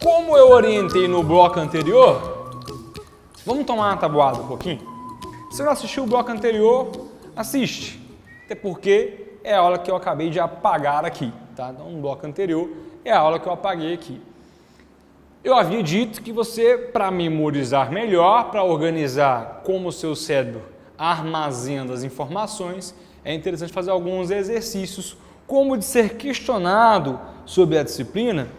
Como eu orientei no bloco anterior, vamos tomar uma tabuada um pouquinho? Se não assistiu o bloco anterior, assiste. Até porque é a aula que eu acabei de apagar aqui, tá? Então, no bloco anterior é a aula que eu apaguei aqui. Eu havia dito que você, para memorizar melhor, para organizar como o seu cérebro armazena as informações, é interessante fazer alguns exercícios, como de ser questionado sobre a disciplina,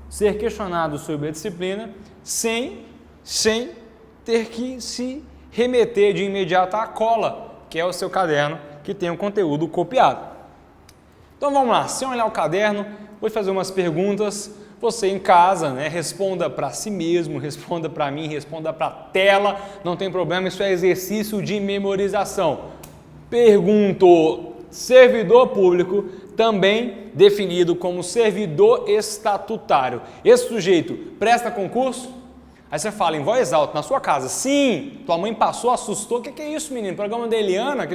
ser questionado sobre a disciplina sem ter que se remeter de imediato à cola, que é o seu caderno que tem o conteúdo copiado. Então vamos lá, sem olhar o caderno, vou fazer umas perguntas. Você em casa, né, responda para si mesmo, responda para mim, responda para a tela, não tem problema, isso é exercício de memorização. Pergunto, servidor público, também definido como servidor estatutário. Esse sujeito presta concurso? Aí você fala em voz alta na sua casa, sim, tua mãe passou, assustou, o que é isso, menino? Programa da Eliana,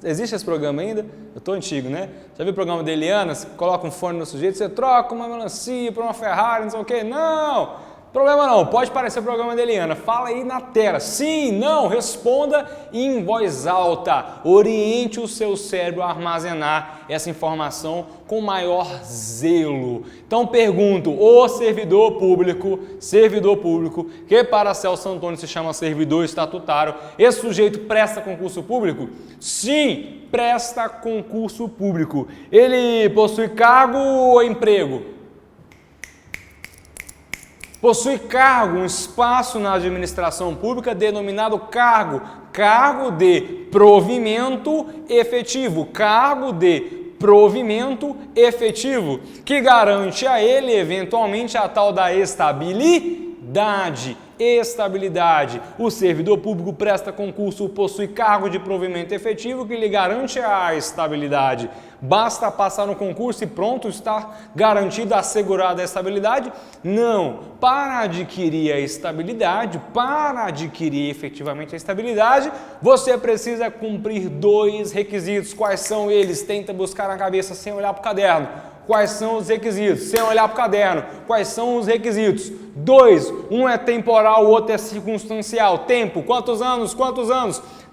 existe esse programa ainda? Eu tô antigo, né? Já viu o programa da Eliana? Você coloca um fone no sujeito, você troca uma melancia por uma Ferrari, não sei o quê. Não! Problema não, pode parecer o programa da Eliana. Fala aí na tela. Sim, não, responda em voz alta. Oriente o seu cérebro a armazenar essa informação com maior zelo. Então pergunto, o servidor público, que para Celso Antônio se chama servidor estatutário, esse sujeito presta concurso público? Sim, presta concurso público. Ele possui cargo ou emprego? Possui cargo, um espaço na administração pública denominado cargo de provimento efetivo, que garante a ele, eventualmente, a tal da estabilidade. O servidor público presta concurso, possui cargo de provimento efetivo que lhe garante a estabilidade. Basta passar no concurso e pronto, está garantida, assegurada a estabilidade? Não. Para adquirir a estabilidade, para adquirir efetivamente a estabilidade, você precisa cumprir 2 requisitos. Quais são eles? Tenta buscar na cabeça sem olhar para o caderno. Quais são os requisitos? Sem olhar para o caderno. Quais são os requisitos? 2. Um é temporal, o outro é circunstancial. Tempo. Quantos anos?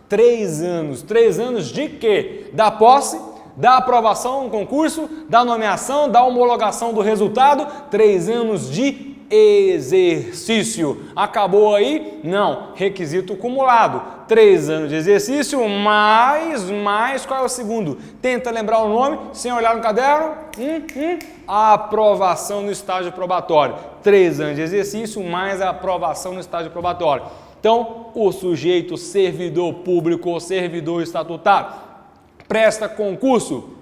3 anos. 3 anos de quê? Da posse, da aprovação no concurso, da nomeação, da homologação do resultado. 3 anos de exercício. Acabou aí? Não. Requisito cumulado. 3 anos de exercício, mais qual é o segundo? Tenta lembrar o nome, sem olhar no caderno. Aprovação no estágio probatório. 3 anos de exercício, mais a aprovação no estágio probatório. Então, o sujeito servidor público ou servidor estatutário presta concurso,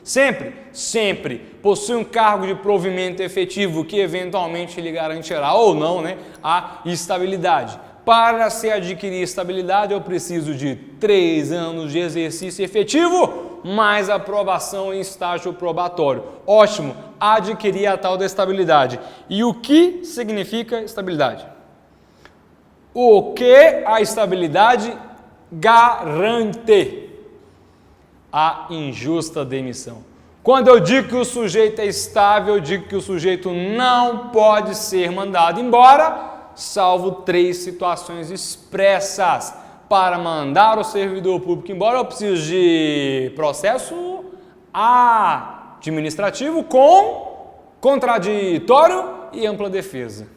sempre possui um cargo de provimento efetivo que eventualmente lhe garantirá ou não, né, a estabilidade. Para se adquirir estabilidade, eu preciso de 3 anos de exercício efetivo, mais aprovação em estágio probatório. Ótimo, adquirir a tal da estabilidade. E o que significa estabilidade? O que a estabilidade garante? A injusta demissão. Quando eu digo que o sujeito é estável, eu digo que o sujeito não pode ser mandado embora, salvo 3 situações expressas. Para mandar o servidor público embora, eu preciso de processo administrativo com contraditório e ampla defesa.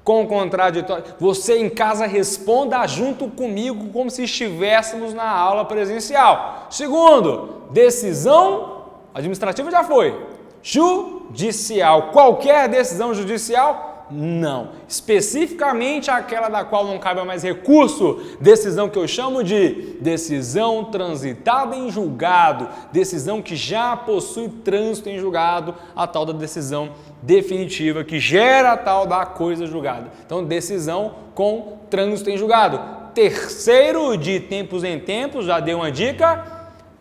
Com contraditório. Você em casa responda junto comigo como se estivéssemos na aula presencial. Segundo, decisão administrativa já foi. Judicial. Qualquer decisão judicial? Não. Especificamente aquela da qual não cabe mais recurso. Decisão que eu chamo de decisão transitada em julgado. Decisão que já possui trânsito em julgado. A tal da decisão definitiva que gera a tal da coisa julgada. Então, decisão com trânsito em julgado. Terceiro, de tempos em tempos, já dei uma dica,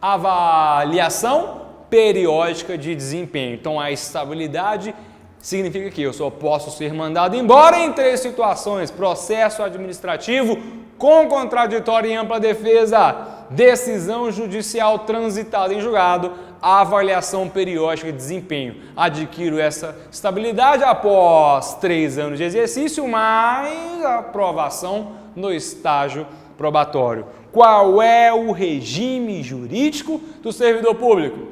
avaliação periódica de desempenho. Então, a estabilidade significa que eu só posso ser mandado embora em 3 situações: processo administrativo com contraditório e ampla defesa, decisão judicial transitada em julgado, a avaliação periódica de desempenho. Adquiro essa estabilidade após 3 anos de exercício, mais a aprovação no estágio probatório. Qual é o regime jurídico do servidor público?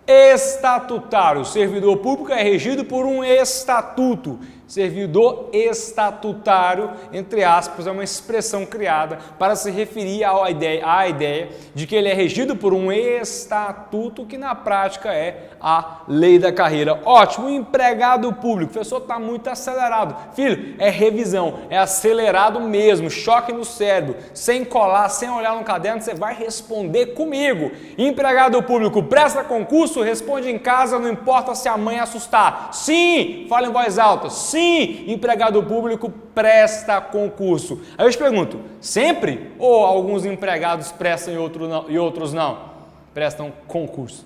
Estatutário. O servidor público é regido por um estatuto. Servidor estatutário, entre aspas, é uma expressão criada para se referir à ideia de que ele é regido por um estatuto que na prática é a lei da carreira. Ótimo, empregado público. O professor está muito acelerado. Filho, é revisão, é acelerado mesmo, choque no cérebro, sem colar, sem olhar no caderno, você vai responder comigo. Empregado público, presta concurso, responde em casa, não importa se a mãe assustar. Sim, fala em voz alta. Sim, empregado público presta concurso. Aí eu te pergunto, sempre? Ou alguns empregados prestam e outros não? Prestam concurso.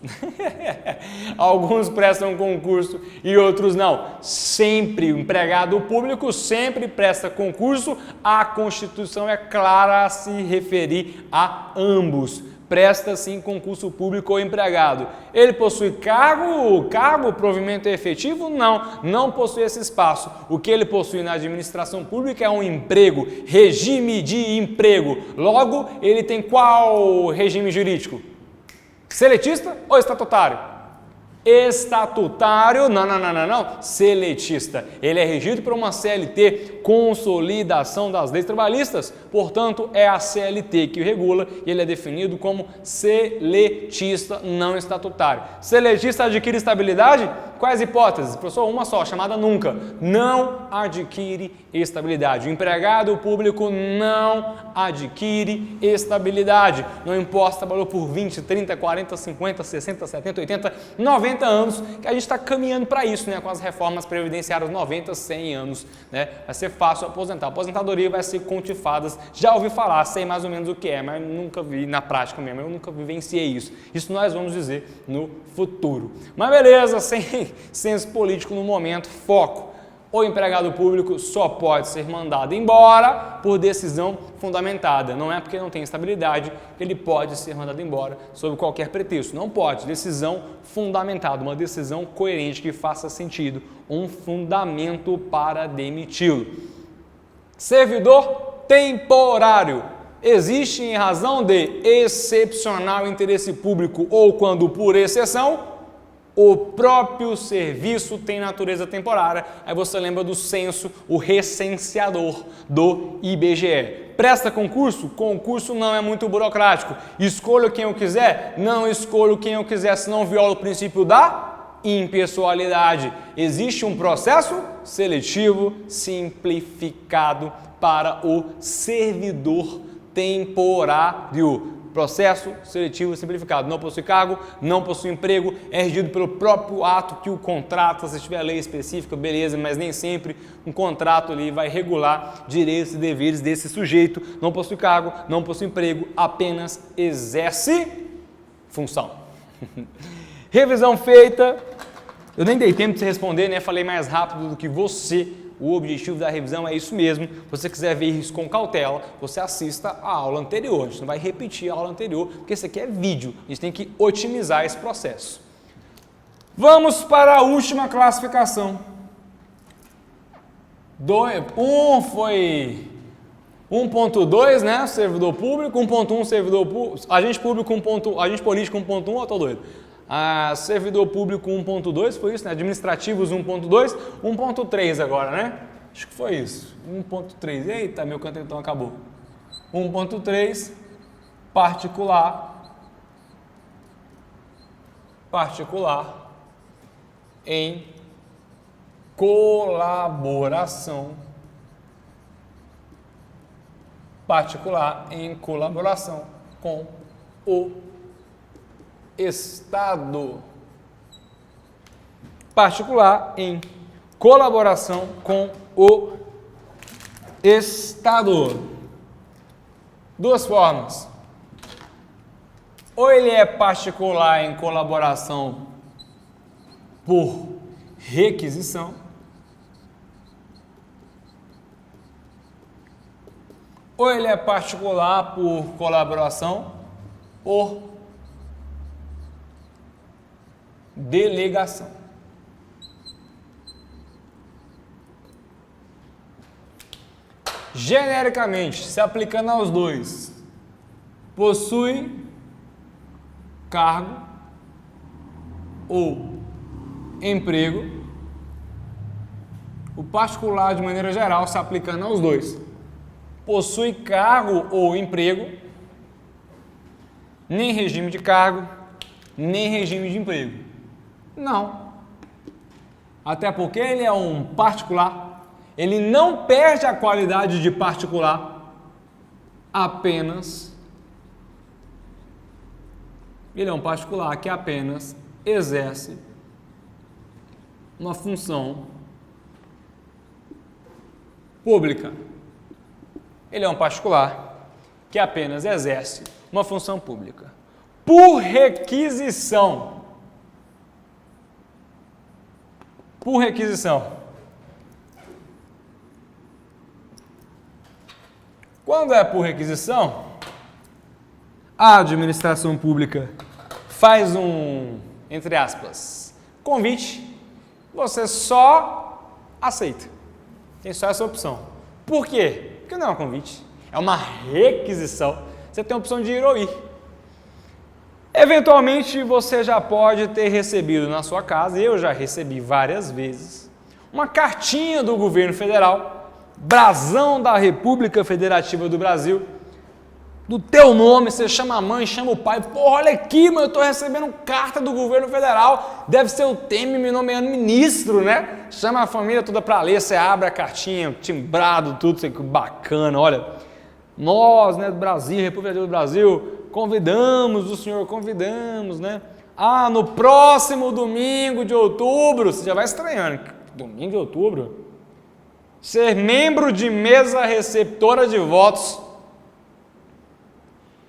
Alguns prestam concurso e outros não. Sempre, o empregado público sempre presta concurso. A Constituição é clara a se referir a ambos. Presta sim concurso público ou empregado. Ele possui cargo, provimento efetivo? Não possui esse espaço. O que ele possui na administração pública é um emprego, regime de emprego. Logo, ele tem qual regime jurídico? Seletista ou estatutário? Estatutário, não, seletista. Ele é regido por uma CLT, Consolidação das Leis Trabalhistas, portanto é a CLT que o regula e ele é definido como seletista, não estatutário. Seletista adquire estabilidade? Quais hipóteses? Professor, uma só, chamada nunca. Não adquire estabilidade. O empregado público não adquire estabilidade. Não importa se trabalhou por 20, 30, 40, 50, 60, 70, 80, 90 anos, que a gente está caminhando para isso, né? Com as reformas previdenciárias 90, 100 anos, né? Vai ser fácil aposentar. A aposentadoria vai ser contifadas. Já ouvi falar, sei mais ou menos o que é, mas nunca vi na prática mesmo, eu nunca vivenciei isso. Isso nós vamos dizer no futuro. Mas beleza, sem senso político no momento, foco. O empregado público só pode ser mandado embora por decisão fundamentada. Não é porque não tem estabilidade que ele pode ser mandado embora sob qualquer pretexto. Não pode. Decisão fundamentada, uma decisão coerente que faça sentido, um fundamento para demiti-lo. Servidor temporário. Existe em razão de excepcional interesse público ou quando por exceção o próprio serviço tem natureza temporária. Aí você lembra do censo, o recenseador do IBGE. Presta concurso? Concurso não é muito burocrático. Escolho quem eu quiser? Não escolho quem eu quiser, senão viola o princípio da impessoalidade. Existe um processo seletivo simplificado para o servidor temporário. Processo seletivo simplificado. Não possui cargo, não possui emprego, é regido pelo próprio ato que o contrata. Se tiver lei específica, beleza, mas nem sempre um contrato ali vai regular direitos e deveres desse sujeito. Não possui cargo, não possui emprego, apenas exerce função. Revisão feita. Eu nem dei tempo de você responder, né? Falei mais rápido do que você. O objetivo da revisão é isso mesmo. Se você quiser ver isso com cautela, você assista a aula anterior. A gente não vai repetir a aula anterior, porque isso aqui é vídeo. A gente tem que otimizar esse processo. Vamos para a última classificação. Um foi 1.2, né? Servidor público. 1.1, servidor público. Agente público 1.1. Agente político 1.1, eu tô doido. Servidor público 1.2, foi isso, né? Administrativos 1.2, 1.3 agora, né? Acho que foi isso. 1.3. Eita, meu canto então acabou. 1.3, particular em colaboração. Particular em colaboração com o Estado. Particular em colaboração com o Estado. Duas formas. Ou ele é particular em colaboração por requisição, ou ele é particular por colaboração, por delegação. Genericamente, se aplicando aos dois, possui cargo ou emprego. O particular, de maneira geral, se aplicando aos dois, possui cargo ou emprego, nem regime de cargo, nem regime de emprego. Não. Até porque ele é um particular, ele não perde a qualidade de particular, apenas ele é um particular que apenas exerce uma função pública. Ele é um particular que apenas exerce uma função pública. Por requisição. Por requisição. Quando é por requisição, a administração pública faz um, entre aspas, convite, você só aceita. Tem só essa opção. Por quê? Porque não é um convite, é uma requisição. Você tem a opção de ir ou ir. Eventualmente, você já pode ter recebido na sua casa, eu já recebi várias vezes, uma cartinha do governo federal, brasão da República Federativa do Brasil, do teu nome, você chama a mãe, chama o pai, porra, olha aqui, mano, eu estou recebendo carta do governo federal, deve ser o Temer me nomeando ministro, né? Chama a família toda para ler, você abre a cartinha, timbrado, tudo, isso aqui, bacana, olha, nós, né, do Brasil, República do Brasil, convidamos o senhor, convidamos, né? Ah, no próximo domingo de outubro, você já vai estranhando, domingo de outubro, ser membro de mesa receptora de votos,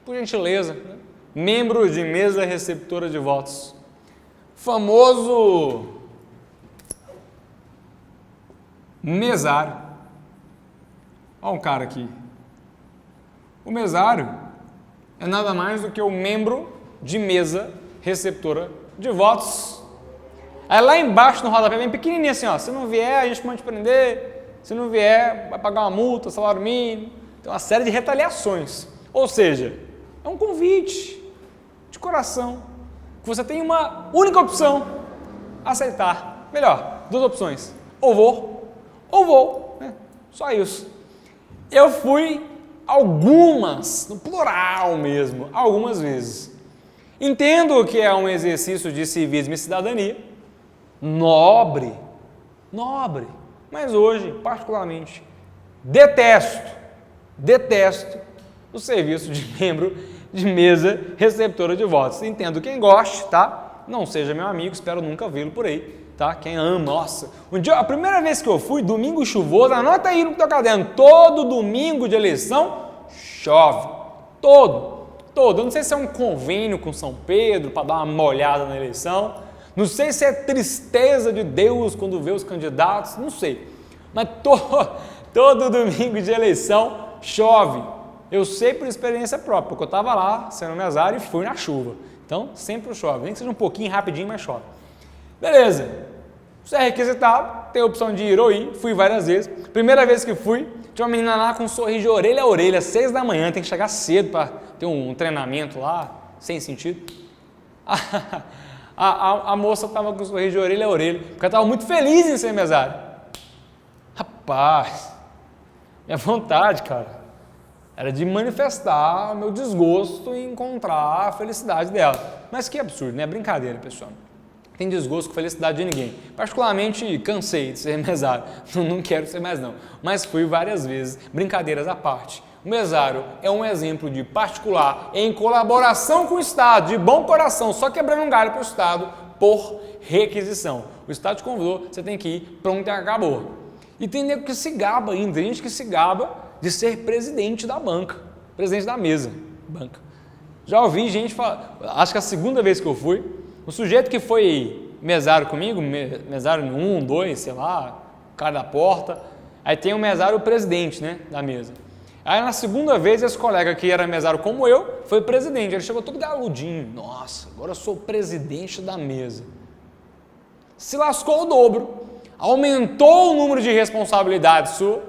por gentileza, né? Membro de mesa receptora de votos, famoso mesário. Olha um cara aqui. O mesário é nada mais do que o membro de mesa receptora de votos. Aí lá embaixo no rodapé, bem pequenininho assim, ó, se não vier a gente pode te prender, se não vier vai pagar uma multa, salário mínimo, tem uma série de retaliações. Ou seja, é um convite de coração, que você tem uma única opção, aceitar. Melhor, duas opções, ou vou, né? Só isso. Eu fui algumas, no plural mesmo, algumas vezes. Entendo que é um exercício de civismo e cidadania, nobre, mas hoje, particularmente, detesto o serviço de membro de mesa receptora de votos. Entendo quem goste, tá? Não seja meu amigo, espero nunca vê-lo por aí, tá? Quem ama, nossa. Um dia, a primeira vez que eu fui, domingo chuvoso, anota aí no teu caderno, todo domingo de eleição chove. Todo. Eu não sei se é um convênio com São Pedro para dar uma molhada na eleição, não sei se é tristeza de Deus quando vê os candidatos, não sei. Mas todo domingo de eleição chove. Eu sei por experiência própria, porque eu estava lá, sendo mesário, e fui na chuva. Então, sempre chove, nem que seja um pouquinho, rapidinho, mas chove. Beleza, você é requisitado, tem a opção de ir ou ir, fui várias vezes. Primeira vez que fui, tinha uma menina lá com um sorriso de orelha a orelha, 6 da manhã, tem que chegar cedo para ter um treinamento lá, sem sentido. A moça estava com um sorriso de orelha a orelha, porque ela estava muito feliz em ser mesário. Rapaz, minha vontade, cara, era de manifestar meu desgosto em encontrar a felicidade dela. Mas que absurdo, né? Brincadeira, pessoal. Tem desgosto com felicidade de ninguém. Particularmente, cansei de ser mesário. Não quero ser mais não. Mas fui várias vezes, brincadeiras à parte. O mesário é um exemplo de particular em colaboração com o Estado, de bom coração, só quebrando um galho para o Estado por requisição. O Estado te convidou, você tem que ir, pronto e acabou. E tem nego que se gaba ainda, tem gente que se gaba de ser presidente da banca, presidente da mesa, banca. Já ouvi gente falar, acho que a segunda vez que eu fui, o sujeito que foi mesário comigo, mesário 1, 2, sei lá, cara da porta, aí tem o mesário presidente, né, da mesa. Aí na segunda vez, esse colega que era mesário como eu, foi presidente. Ele chegou todo galudinho. Nossa, agora eu sou presidente da mesa. Se lascou o dobro. Aumentou o número de responsabilidades sua.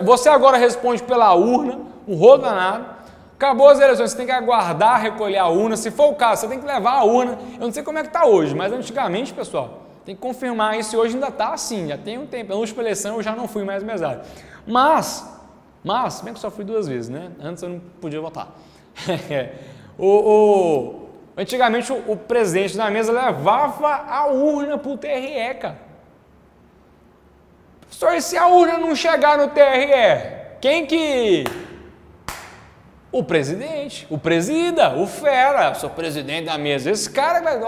Você agora responde pela urna, um rolo danado. Acabou as eleições, você tem que aguardar, recolher a urna. Se for o caso, você tem que levar a urna. Eu não sei como é que está hoje, mas antigamente, pessoal, tem que confirmar isso. Hoje ainda está assim, já tem um tempo. Na última eleição eu já não fui mais mesário. Mas, bem que eu só fui 2 vezes, né? Antes eu não podia votar. Antigamente o presidente da mesa levava a urna para o TRE, cara. Só e se a urna não chegar no TRE, quem que... O presidente, o presida, o fera, sou presidente da mesa. Esse cara vai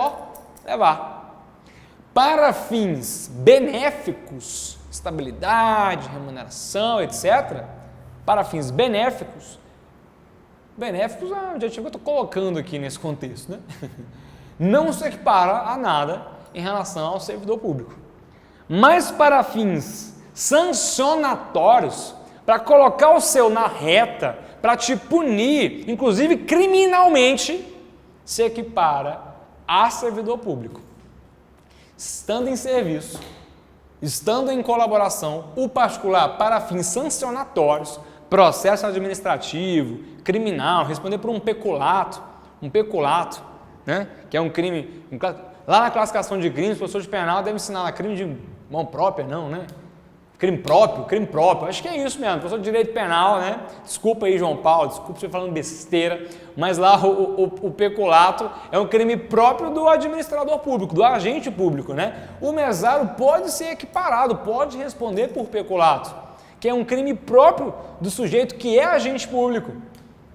levar. Para fins benéficos, estabilidade, remuneração, etc. Para fins benéficos, o adjetivo que eu estou colocando aqui nesse contexto, né? Não se equipara a nada em relação ao servidor público. Mas para fins sancionatórios, para colocar o seu na reta, para te punir, inclusive criminalmente, se equipara a servidor público. Estando em serviço, estando em colaboração, o particular para fins sancionatórios, processo administrativo, criminal, responder por um peculato, né, que é um crime, lá na classificação de crimes, o professor de penal deve ensinar crime de mão própria, não, né? Crime próprio, acho que é isso mesmo, professor de direito penal, né? Desculpa aí, João Paulo, desculpa se eu falando besteira, mas lá o peculato é um crime próprio do administrador público, do agente público, né? O mesário pode ser equiparado, pode responder por peculato, que é um crime próprio do sujeito que é agente público.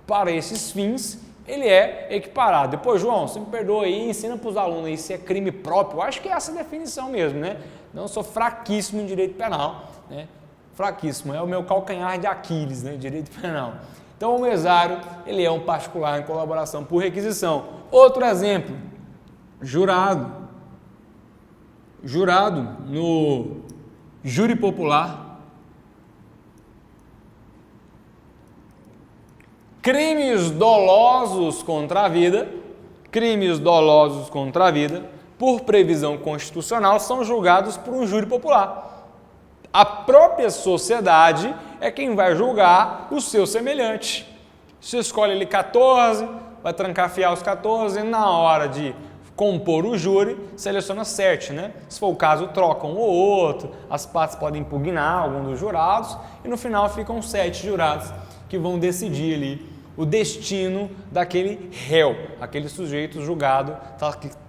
Para esses fins, ele é equiparado. Depois, João, você me perdoa aí, ensina para os alunos aí se é crime próprio. Eu acho que é essa a definição mesmo, né? Não, eu sou fraquíssimo em direito penal, né? Fraquíssimo, é o meu calcanhar de Aquiles, né? Direito penal. Então, o mesário, ele é um particular em colaboração por requisição. Outro exemplo, jurado no júri popular. Crimes dolosos contra a vida, por previsão constitucional, são julgados por um júri popular. A própria sociedade é quem vai julgar o seu semelhante. Você escolhe ali 14, vai trancafiar os 14, e na hora de compor o júri, seleciona 7, né? Se for o caso, troca um ou outro, as partes podem impugnar algum dos jurados, e no final ficam 7 jurados que vão decidir ali o destino daquele réu, aquele sujeito julgado,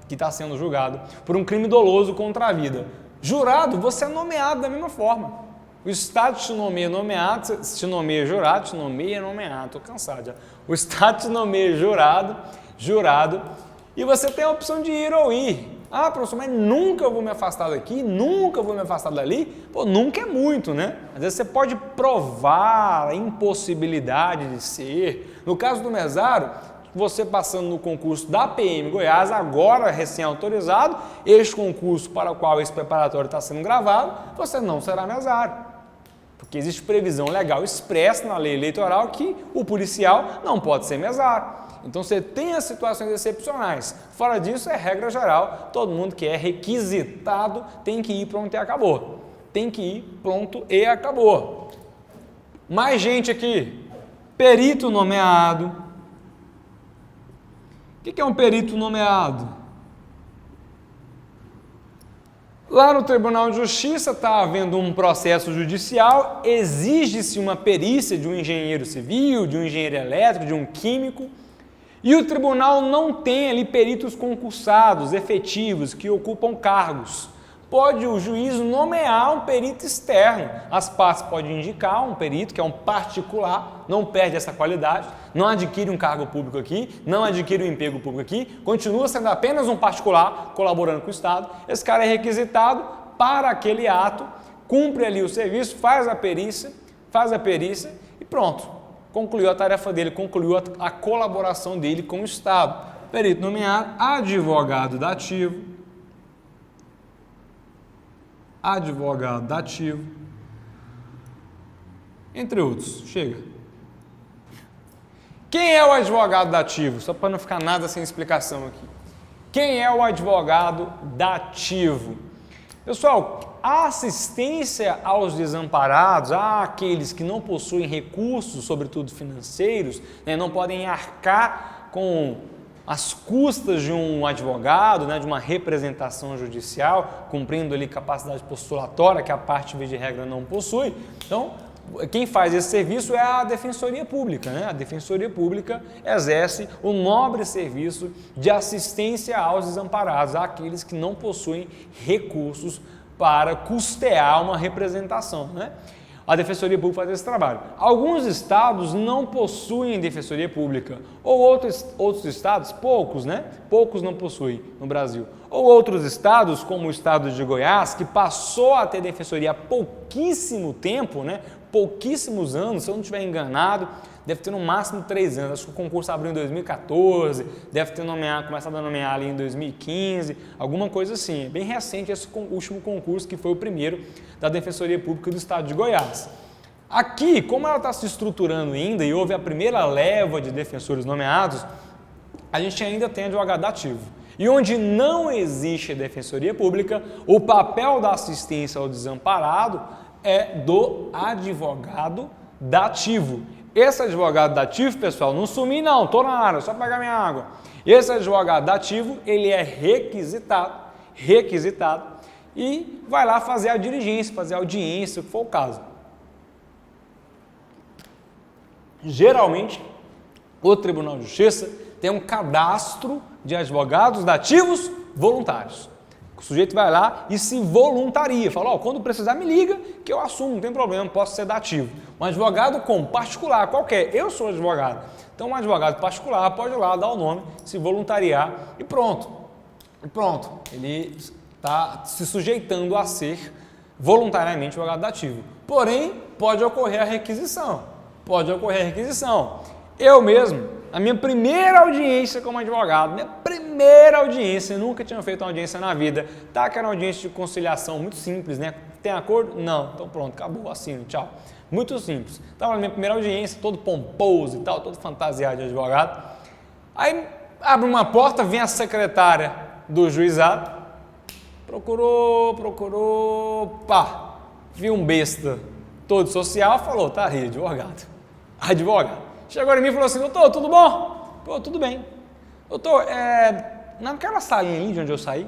que está sendo julgado por um crime doloso contra a vida. Jurado, você é nomeado da mesma forma. O Estado te nomeia nomeado, te nomeia jurado, te nomeia nomeado, estou cansado já. O Estado te nomeia jurado, e você tem a opção de ir ou ir. Ah, professor, mas nunca vou me afastar daqui, nunca vou me afastar dali. Pô, nunca é muito, né? Às vezes você pode provar a impossibilidade de ser. No caso do mesário, você passando no concurso da PM Goiás, agora recém-autorizado, este concurso para o qual esse preparatório está sendo gravado, você não será mesário. Porque existe previsão legal expressa na lei eleitoral que o policial não pode ser mesário. Então você tem as situações excepcionais. Fora disso, é regra geral, todo mundo que é requisitado tem que ir pronto e acabou. Mais gente aqui. Perito nomeado. O que é um perito nomeado? Lá no Tribunal de Justiça está havendo um processo judicial, exige-se uma perícia de um engenheiro civil, de um engenheiro elétrico, de um químico, e o tribunal não tem ali peritos concursados, efetivos, que ocupam cargos. Pode o juiz nomear um perito externo. As partes podem indicar um perito, que é um particular, não perde essa qualidade, não adquire um cargo público aqui, não adquire um emprego público aqui, continua sendo apenas um particular colaborando com o Estado. Esse cara é requisitado para aquele ato, cumpre ali o serviço, faz a perícia e pronto. Concluiu a tarefa dele, concluiu a colaboração dele com o Estado. Perito nomeado, advogado dativo, entre outros. Chega. Quem é o advogado dativo? Só para não ficar nada sem explicação aqui. Quem é o advogado dativo? Pessoal, a assistência aos desamparados, àqueles que não possuem recursos, sobretudo financeiros, né, não podem arcar com as custas de um advogado, né, de uma representação judicial, cumprindo ali capacidade postulatória, que a parte, via de regra, não possui. Então, quem faz esse serviço é a Defensoria Pública, né? A Defensoria Pública exerce o nobre serviço de assistência aos desamparados, àqueles que não possuem recursos para custear uma representação, né? A Defensoria Pública faz esse trabalho. Alguns estados não possuem Defensoria Pública, ou outros estados, poucos, né? Poucos não possuem no Brasil. Ou outros estados, como o estado de Goiás, que passou a ter Defensoria há pouquíssimo tempo, né? Pouquíssimos anos, se eu não estiver enganado, deve ter no máximo 3 anos. Acho que o concurso abriu em 2014, deve ter começado a nomear ali em 2015, alguma coisa assim. É bem recente esse último concurso, que foi o primeiro da Defensoria Pública do Estado de Goiás. Aqui, como ela está se estruturando ainda e houve a primeira leva de defensores nomeados, a gente ainda tem advogado ativo. E onde não existe Defensoria Pública, o papel da assistência ao desamparado é do advogado dativo. Esse advogado dativo, pessoal, não sumi não, estou na área, só pegar minha água. Esse advogado dativo, ele é requisitado e vai lá fazer a diligência, fazer a audiência, o que for o caso. Geralmente, o Tribunal de Justiça tem um cadastro de advogados dativos voluntários. O sujeito vai lá e se voluntaria, fala, quando precisar me liga que eu assumo, não tem problema, posso ser dativo. Um advogado como particular, qualquer, eu sou advogado, então um advogado particular pode ir lá, dar o nome, se voluntariar e pronto. Ele está se sujeitando a ser voluntariamente advogado dativo. Porém, pode ocorrer a requisição. Eu mesmo, a minha primeira audiência como advogado, nunca tinha feito uma audiência na vida, tá? Que era uma audiência de conciliação muito simples, né? Tem acordo? Não. Então pronto, acabou, assino, tchau. Muito simples. Estava na minha primeira audiência, todo pomposo e tal, todo fantasiado de advogado. Aí abre uma porta, vem a secretária do juizado, procurou, pá, viu um besta todo social, falou, tá aí, advogado. Chegou em mim e falou assim, doutor, tudo bom? Pô, tudo bem. Doutor, naquela salinha ali de onde eu saí,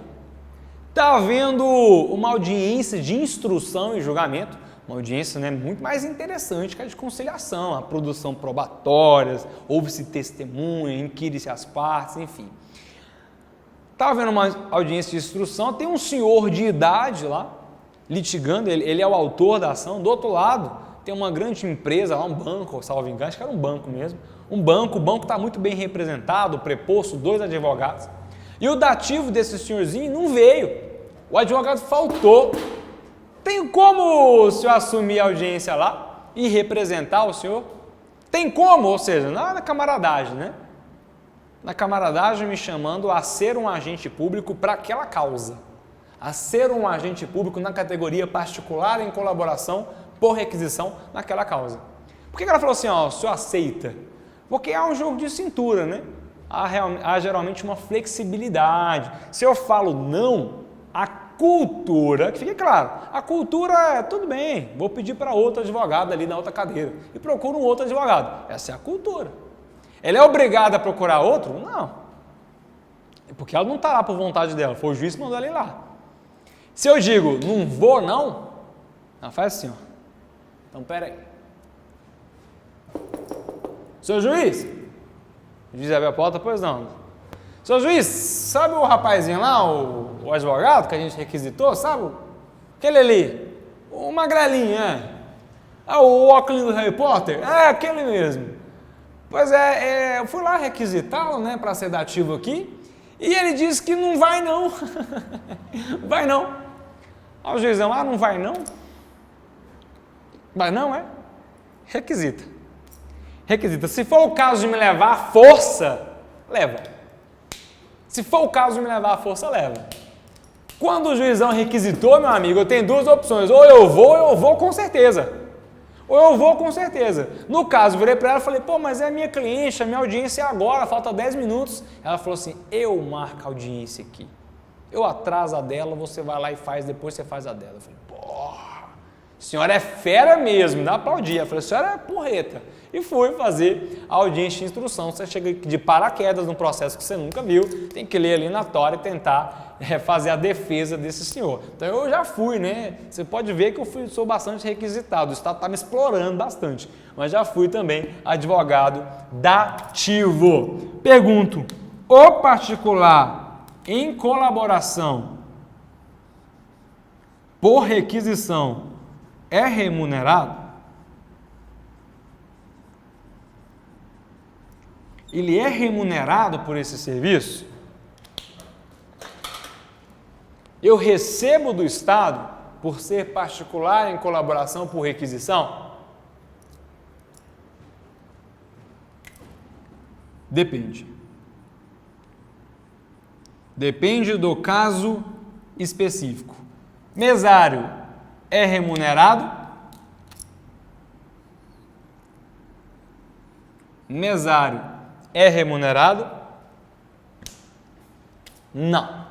está havendo uma audiência de instrução e julgamento, uma audiência, né, muito mais interessante que a de conciliação, a produção probatória, ouve-se testemunha, inquire-se as partes, enfim. Está havendo uma audiência de instrução, tem um senhor de idade lá, litigando, ele é o autor da ação, do outro lado tem uma grande empresa lá, um banco, salvo engano, acho que era um banco mesmo, o banco está muito bem representado, preposto, 2 advogados, e o dativo desse senhorzinho não veio, o advogado faltou. Tem como o senhor assumir a audiência lá e representar o senhor? Tem como, ou seja, na camaradagem, né? Na camaradagem me chamando a ser um agente público para aquela causa, a ser um agente público na categoria particular em colaboração por requisição naquela causa. Por que ela falou assim, o senhor aceita? Porque é um jogo de cintura, né? Há geralmente uma flexibilidade. Se eu falo não, a cultura, que fique claro, a cultura é tudo bem, vou pedir para outro advogado ali na outra cadeira e procuro um outro advogado. Essa é a cultura. Ela é obrigada a procurar outro? Não. É porque ela não está lá por vontade dela, foi o juiz que mandou ela ir lá. Se eu digo, não vou não, ela faz assim, Então, pera aí. Seu juiz? O juiz abre a porta, pois não. Seu juiz, sabe o rapazinho lá, o advogado que a gente requisitou, sabe? Aquele ali, o magrelinho, o óculos do Harry Potter? É, aquele mesmo. Pois eu fui lá requisitá-lo, né, para ser dativo aqui, e ele disse que não vai não. Vai não. Aí o juizão, não vai não? Vai não, é? Requisita. Se for o caso de me levar à força, leva. Se for o caso de me levar à força, leva. Quando o juizão requisitou, meu amigo, eu tenho 2 opções. Ou eu vou com certeza. ou eu vou com certeza. No caso, virei para ela e falei, pô, mas é a minha cliente, a minha audiência é agora, falta 10 minutos. Ela falou assim, eu marco a audiência aqui. Eu atraso a dela, você vai lá e faz, depois você faz a dela. Eu falei, porra, a senhora é fera mesmo, dá pra aplaudir. Eu falei, a senhora é porreta. E fui fazer a audiência de instrução. Você chega de paraquedas num processo que você nunca viu, tem que ler ali na tora e tentar fazer a defesa desse senhor. Então eu já fui, né? Você pode ver que eu sou bastante requisitado, o Estado está me explorando bastante, mas já fui também advogado dativo. Pergunto, o particular em colaboração por requisição é remunerado? Ele é remunerado por esse serviço? Eu recebo do Estado por ser particular em colaboração por requisição? Depende. Depende do caso específico. Mesário é remunerado? Mesário é remunerado? Não.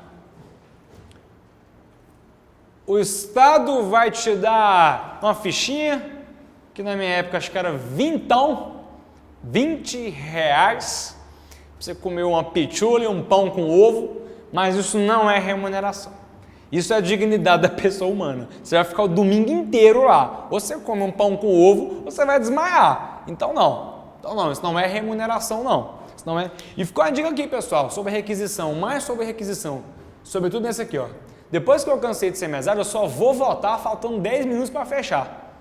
O Estado vai te dar uma fichinha, que na minha época acho que era vintão, R$20, pra você comer uma pichula e um pão com ovo, mas isso não é remuneração. Isso é a dignidade da pessoa humana. Você vai ficar o domingo inteiro lá. Ou você come um pão com ovo, ou você vai desmaiar. Então não. Isso não é remuneração, não. Isso não é... E ficou a dica aqui, pessoal, sobre requisição, mais sobre requisição. Sobretudo nesse aqui, ó. Depois que eu cansei de ser mesário, eu só vou votar faltando 10 minutos para fechar.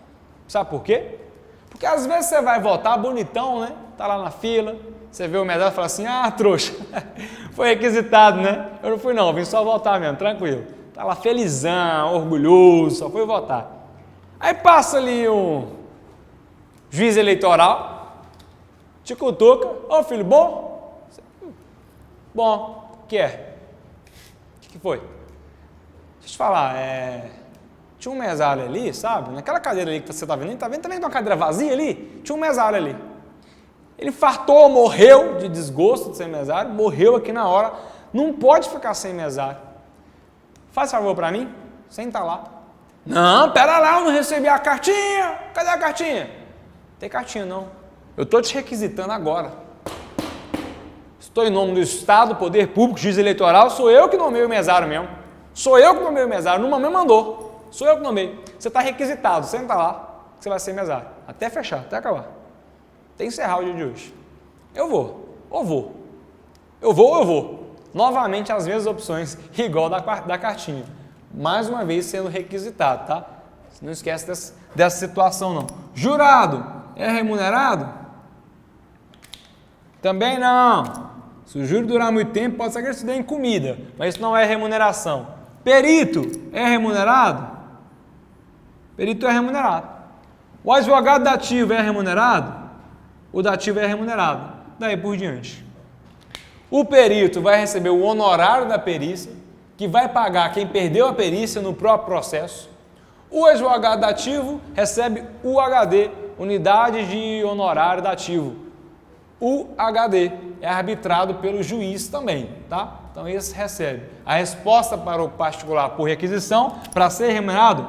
Sabe por quê? Porque às vezes você vai votar bonitão, né? Tá lá na fila, você vê o mesário e fala assim, ah, trouxa, foi requisitado, né? Eu não fui não, vim só votar mesmo, tranquilo. Tá lá felizão, orgulhoso, só fui votar. Aí passa ali um juiz eleitoral, te cutuca, ô filho, bom? Bom, o que é? O que foi? Deixa eu te falar, tinha um mesário ali, sabe? Naquela cadeira ali que você tá vendo uma cadeira vazia ali? Tinha um mesário ali. Ele fartou, morreu de desgosto de ser mesário, morreu aqui na hora, não pode ficar sem mesário. Faz favor pra mim, senta lá. Não, pera lá, eu não recebi a cartinha. Cadê a cartinha? Não tem cartinha não. Eu tô te requisitando agora. Estou em nome do Estado, Poder Público, Juiz Eleitoral, sou eu que nomeio o mesário mesmo. Sou eu que nomeio o mesário, não me mandou. Sou eu que nomeio. Você está requisitado, senta lá, que você vai ser mesário. Até fechar, até acabar. Até encerrar o dia de hoje. Eu vou. Novamente as mesmas opções, igual da cartinha. Mais uma vez sendo requisitado, tá? Não esquece dessa situação não. Jurado, é remunerado? Também não. Se o júri durar muito tempo, pode ser que ele se dê em comida, mas isso não é remuneração. Perito, é remunerado? Perito é remunerado. O advogado dativo é remunerado? O dativo é remunerado. Daí por diante. O perito vai receber o honorário da perícia, que vai pagar quem perdeu a perícia no próprio processo. O advogado dativo recebe UHD, Unidade de Honorário Dativo. UHD é arbitrado pelo juiz também, tá? Então esse recebe. A resposta para o particular por requisição, para ser remunerado,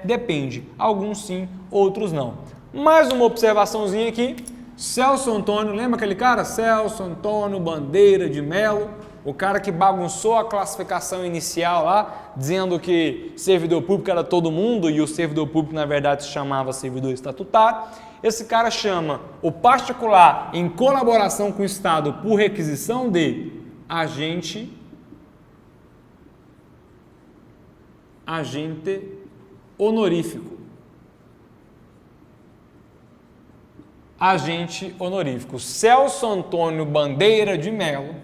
depende. Alguns sim, outros não. Mais uma observaçãozinha aqui. Celso Antônio, lembra aquele cara? Celso Antônio Bandeira de Melo, o cara que bagunçou a classificação inicial lá, dizendo que servidor público era todo mundo e o servidor público na verdade se chamava servidor estatutário. Esse cara chama o particular em colaboração com o Estado por requisição de agente honorífico. Agente honorífico. Celso Antônio Bandeira de Melo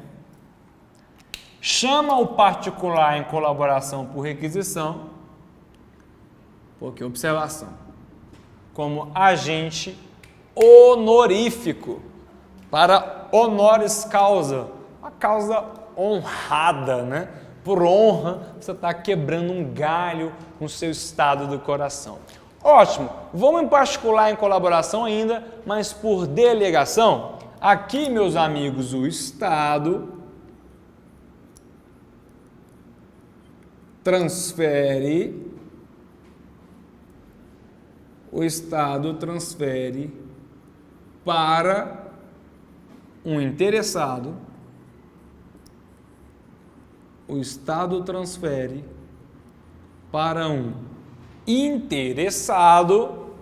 chama o particular em colaboração por requisição, porque observação, como agente honorífico para honoris causa, uma causa honrada, né? Por honra, você está quebrando um galho com o seu estado do coração. Ótimo, vamos em particular em colaboração ainda, mas por delegação. Aqui, meus amigos, o Estado transfere para um interessado, o Estado transfere para um interessado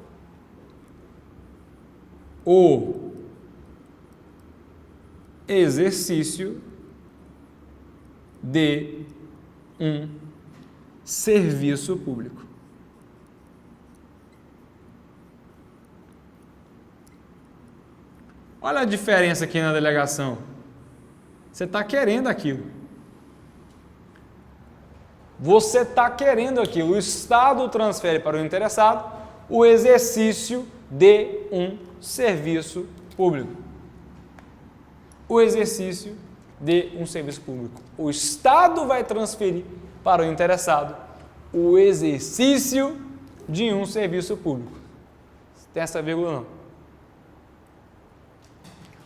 o exercício de um serviço público. Olha a diferença aqui na delegação. Você está querendo aquilo. Você está querendo aquilo. O Estado transfere para o interessado o exercício de um serviço público. O exercício de um serviço público. O Estado vai transferir para o interessado o exercício de um serviço público. Tem essa vírgula não.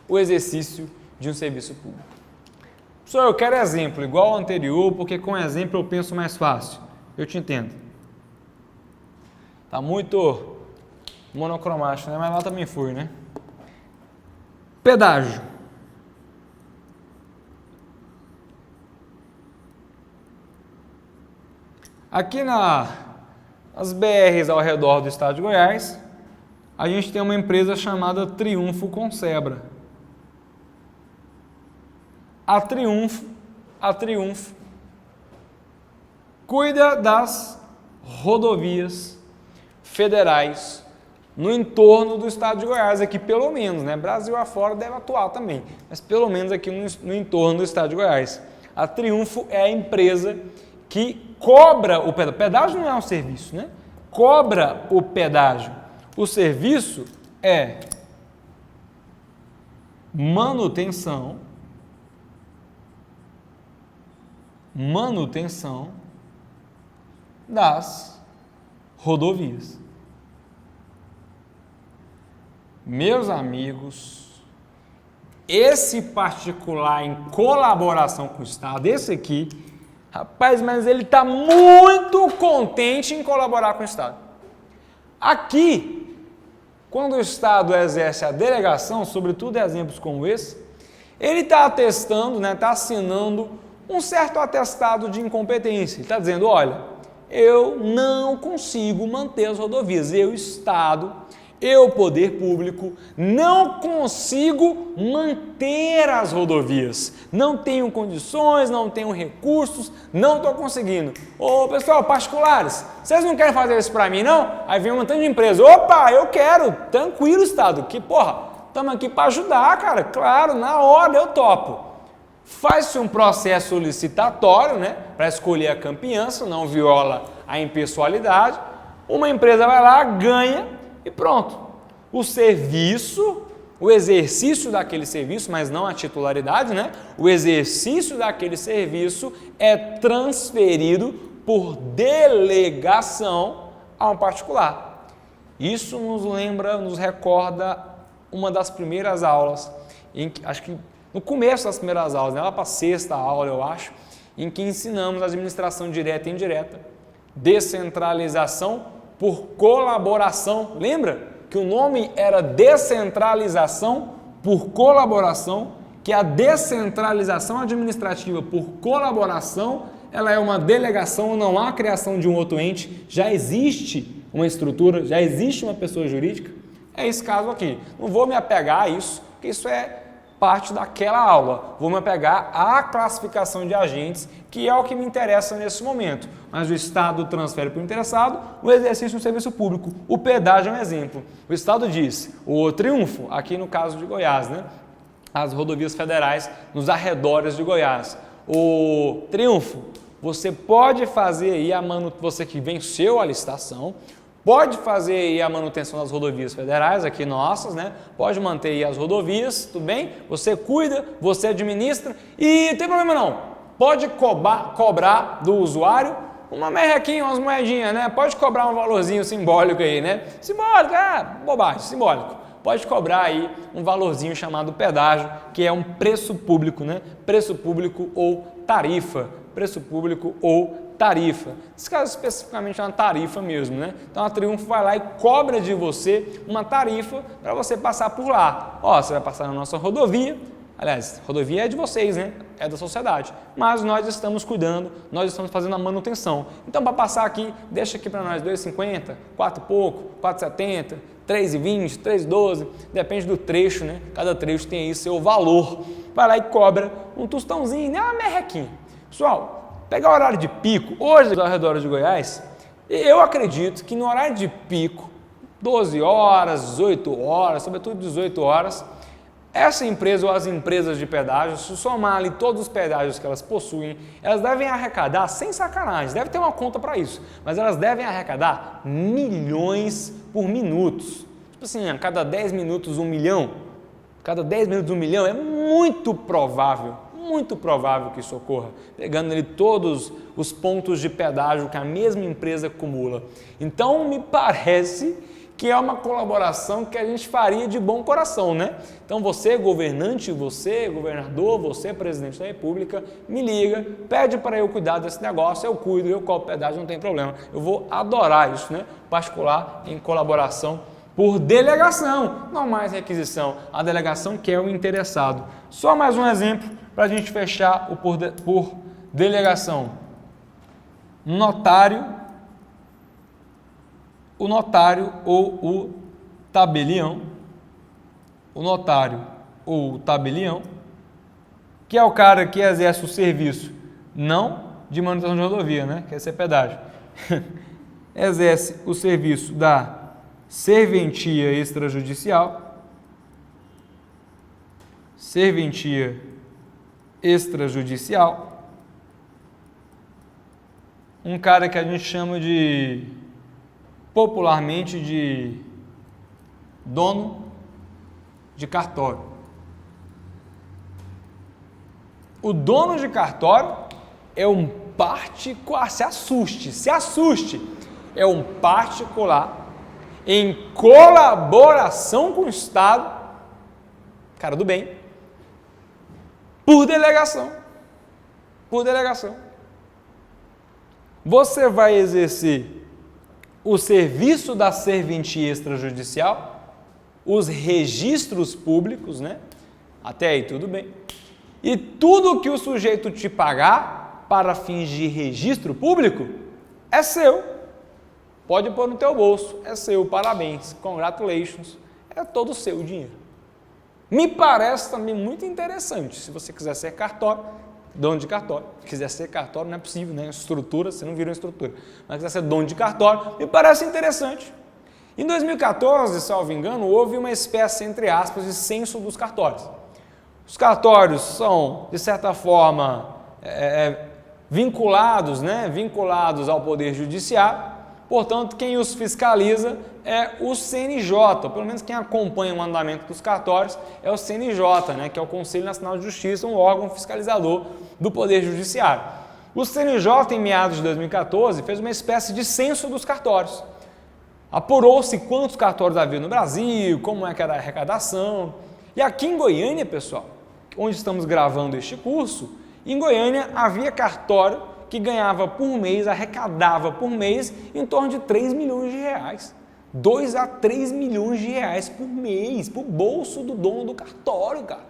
O exercício de um serviço público. Professor, eu quero exemplo, igual ao anterior, porque com exemplo eu penso mais fácil. Eu te entendo. Tá muito monocromático, né? Mas lá também foi, né? Pedágio. Aqui nas BRs ao redor do estado de Goiás, a gente tem uma empresa chamada Triunfo Consebra. A Triunfo cuida das rodovias federais no entorno do estado de Goiás, aqui pelo menos, né? Brasil afora deve atuar também, mas pelo menos aqui no entorno do estado de Goiás. A Triunfo é a empresa que cobra o pedágio. Pedágio não é um serviço, né? Cobra o pedágio. O serviço é manutenção das rodovias. Meus amigos, esse particular em colaboração com o Estado, esse aqui, rapaz, mas ele está muito contente em colaborar com o Estado. Aqui, quando o Estado exerce a delegação, sobretudo exemplos como esse, ele está atestando, né, está assinando um certo atestado de incompetência. Ele está dizendo, olha, eu não consigo manter as rodovias, eu, Estado, eu, poder público, não consigo manter as rodovias, não tenho condições, não tenho recursos, não estou conseguindo. Ô pessoal, particulares, vocês não querem fazer isso para mim não? Aí vem um montão de empresa, opa, eu quero, tranquilo Estado, que porra, estamos aqui para ajudar, cara, claro, na hora eu topo. Faz-se um processo licitatório, né, para escolher a campeança, não viola a impessoalidade, uma empresa vai lá, ganha e pronto. O serviço, o exercício daquele serviço, mas não a titularidade, né, o exercício daquele serviço é transferido por delegação a um particular. Isso nos recorda uma das primeiras aulas, acho que no começo das primeiras aulas, né, lá para a sexta aula, eu acho, em que ensinamos administração direta e indireta, descentralização por colaboração. Lembra que o nome era descentralização por colaboração, que a descentralização administrativa por colaboração, ela é uma delegação, não há criação de um outro ente, já existe uma estrutura, já existe uma pessoa jurídica. É esse caso aqui. Não vou me apegar a isso, porque isso é parte daquela aula. Vou me apegar à classificação de agentes, que é o que me interessa nesse momento. Mas o Estado transfere para o interessado o exercício do serviço público. O pedágio é um exemplo. O Estado diz, o Triunfo, aqui no caso de Goiás, né? As rodovias federais nos arredores de Goiás. O Triunfo, você pode fazer aí você que venceu a licitação, pode fazer aí a manutenção das rodovias federais, aqui nossas, né? Pode manter aí as rodovias, tudo bem? Você cuida, você administra e não tem problema não. Pode cobrar do usuário uma merrequinha, umas moedinhas, né? Pode cobrar um valorzinho simbólico aí, né? Simbólico, bobagem, simbólico. Pode cobrar aí um valorzinho chamado pedágio, que é um preço público, né? Preço público ou tarifa. Preço público ou tarifa. Nesse caso, especificamente, é uma tarifa mesmo, né? Então, a Triunfo vai lá e cobra de você uma tarifa para você passar por lá. Ó, você vai passar na nossa rodovia. Aliás, rodovia é de vocês, né? É da sociedade. Mas nós estamos cuidando, nós estamos fazendo a manutenção. Então, para passar aqui, deixa aqui para nós R$ 2,50, 4 e pouco, 4,70, R$ 3,20, 3,12, depende do trecho, né? Cada trecho tem aí seu valor. Vai lá e cobra um tostãozinho, né? Uma merrequinha. Pessoal, pegar o horário de pico, hoje ao redor de Goiás, eu acredito que no horário de pico, 12 horas, 18 horas, sobretudo 18 horas, essa empresa ou as empresas de pedágio, se somar ali todos os pedágios que elas possuem, elas devem arrecadar, sem sacanagem, deve ter uma conta para isso, mas elas devem arrecadar milhões por minutos. Tipo assim, a cada 10 minutos 1 milhão, cada 10 minutos 1 milhão é muito provável que isso ocorra, pegando ali todos os pontos de pedágio que a mesma empresa acumula. Então, me parece que é uma colaboração que a gente faria de bom coração, né? Então, você, governante, você, governador, você, presidente da República, me liga, pede para eu cuidar desse negócio, eu cuido, eu cobro pedágio, não tem problema. Eu vou adorar isso, né? Particular em colaboração por delegação, não mais requisição. A delegação que é o interessado. Só mais um exemplo para a gente fechar o por delegação. O notário ou o tabelião, que é o cara que exerce o serviço, não de manutenção de rodovia, né? Que é pedágio, exerce o serviço da serventia extrajudicial, um cara que a gente chama popularmente de dono de cartório. O dono de cartório é um particular, se assuste, é um particular em colaboração com o Estado, cara do bem, por delegação. Você vai exercer o serviço da serventia extrajudicial, os registros públicos, né? Até aí tudo bem. E tudo que o sujeito te pagar para fins de registro público é seu. Pode pôr no teu bolso, é seu, parabéns, congratulations, é todo seu o dinheiro. Me parece também muito interessante, se você quiser ser cartório, dono de cartório, se quiser ser cartório não é possível, né? Estrutura, você não vira uma estrutura, mas quiser ser dono de cartório, me parece interessante. Em 2014, salvo engano, houve uma espécie, entre aspas, de censo dos cartórios. Os cartórios são, de certa forma, vinculados ao Poder Judiciário, portanto, quem os fiscaliza é o CNJ, pelo menos quem acompanha o andamento dos cartórios é o CNJ, né, que é o Conselho Nacional de Justiça, um órgão fiscalizador do Poder Judiciário. O CNJ, em meados de 2014, fez uma espécie de censo dos cartórios. Apurou-se quantos cartórios havia no Brasil, como é que era a arrecadação. E aqui em Goiânia, pessoal, onde estamos gravando este curso, em Goiânia havia cartório que ganhava por mês, arrecadava por mês em torno de 3 milhões de reais. 2 a 3 milhões de reais por mês, para o bolso do dono do cartório, cara.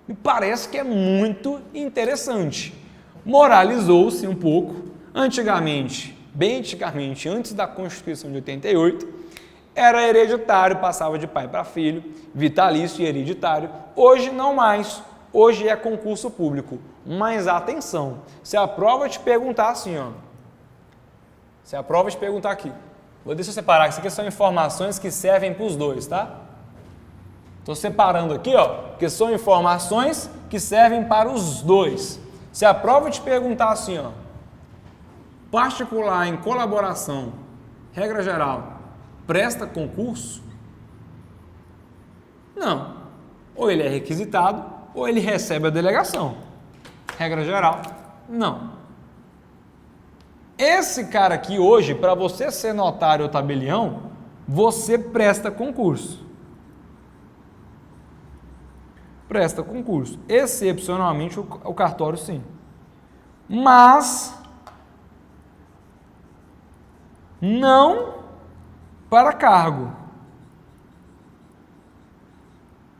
Me parece que é muito interessante. Moralizou-se um pouco, bem antigamente, antes da Constituição de 88, era hereditário, passava de pai para filho, vitalício e hereditário. Hoje não mais, hoje é concurso público. Mas atenção, se a prova te perguntar assim, ó, se a prova te perguntar aqui, deixa eu separar, isso aqui são informações que servem para os dois, tá? Estou separando aqui, ó, porque são informações que servem para os dois. Se a prova te perguntar assim, ó, particular em colaboração, regra geral, presta concurso? Não. Ou ele é requisitado, ou ele recebe a delegação. Regra geral, não. Esse cara aqui hoje, para você ser notário ou tabelião, você presta concurso. Presta concurso. Excepcionalmente o cartório sim. Mas não para cargo.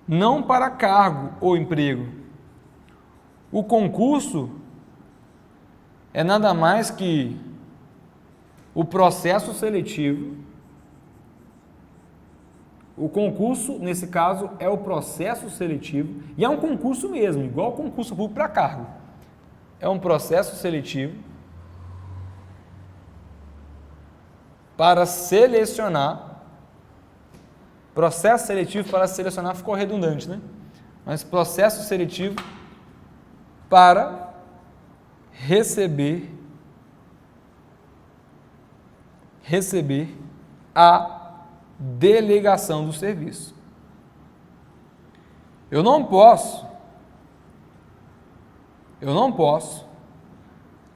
Não para cargo ou emprego. O concurso é nada mais que o processo seletivo. O concurso, nesse caso, é o processo seletivo e é um concurso mesmo, igual o concurso público para cargo. É um processo seletivo para selecionar. Processo seletivo para selecionar ficou redundante, né? Mas processo seletivo para receber a delegação do serviço. Eu não posso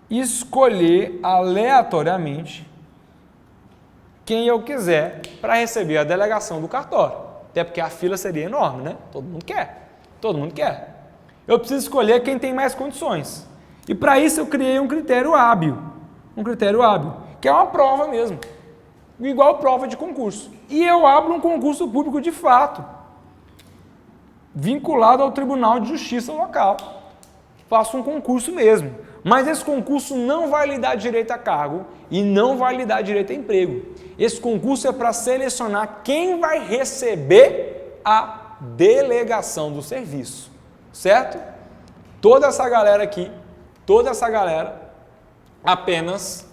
escolher aleatoriamente quem eu quiser para receber a delegação do cartório. Até porque a fila seria enorme, né? Todo mundo quer. Eu preciso escolher quem tem mais condições. E para isso eu criei um critério hábil, que é uma prova mesmo, igual prova de concurso. E eu abro um concurso público de fato, vinculado ao Tribunal de Justiça local. Faço um concurso mesmo. Mas esse concurso não vai lhe dar direito a cargo e não vai lhe dar direito a emprego. Esse concurso é para selecionar quem vai receber a delegação do serviço. Certo? Toda essa galera aqui, apenas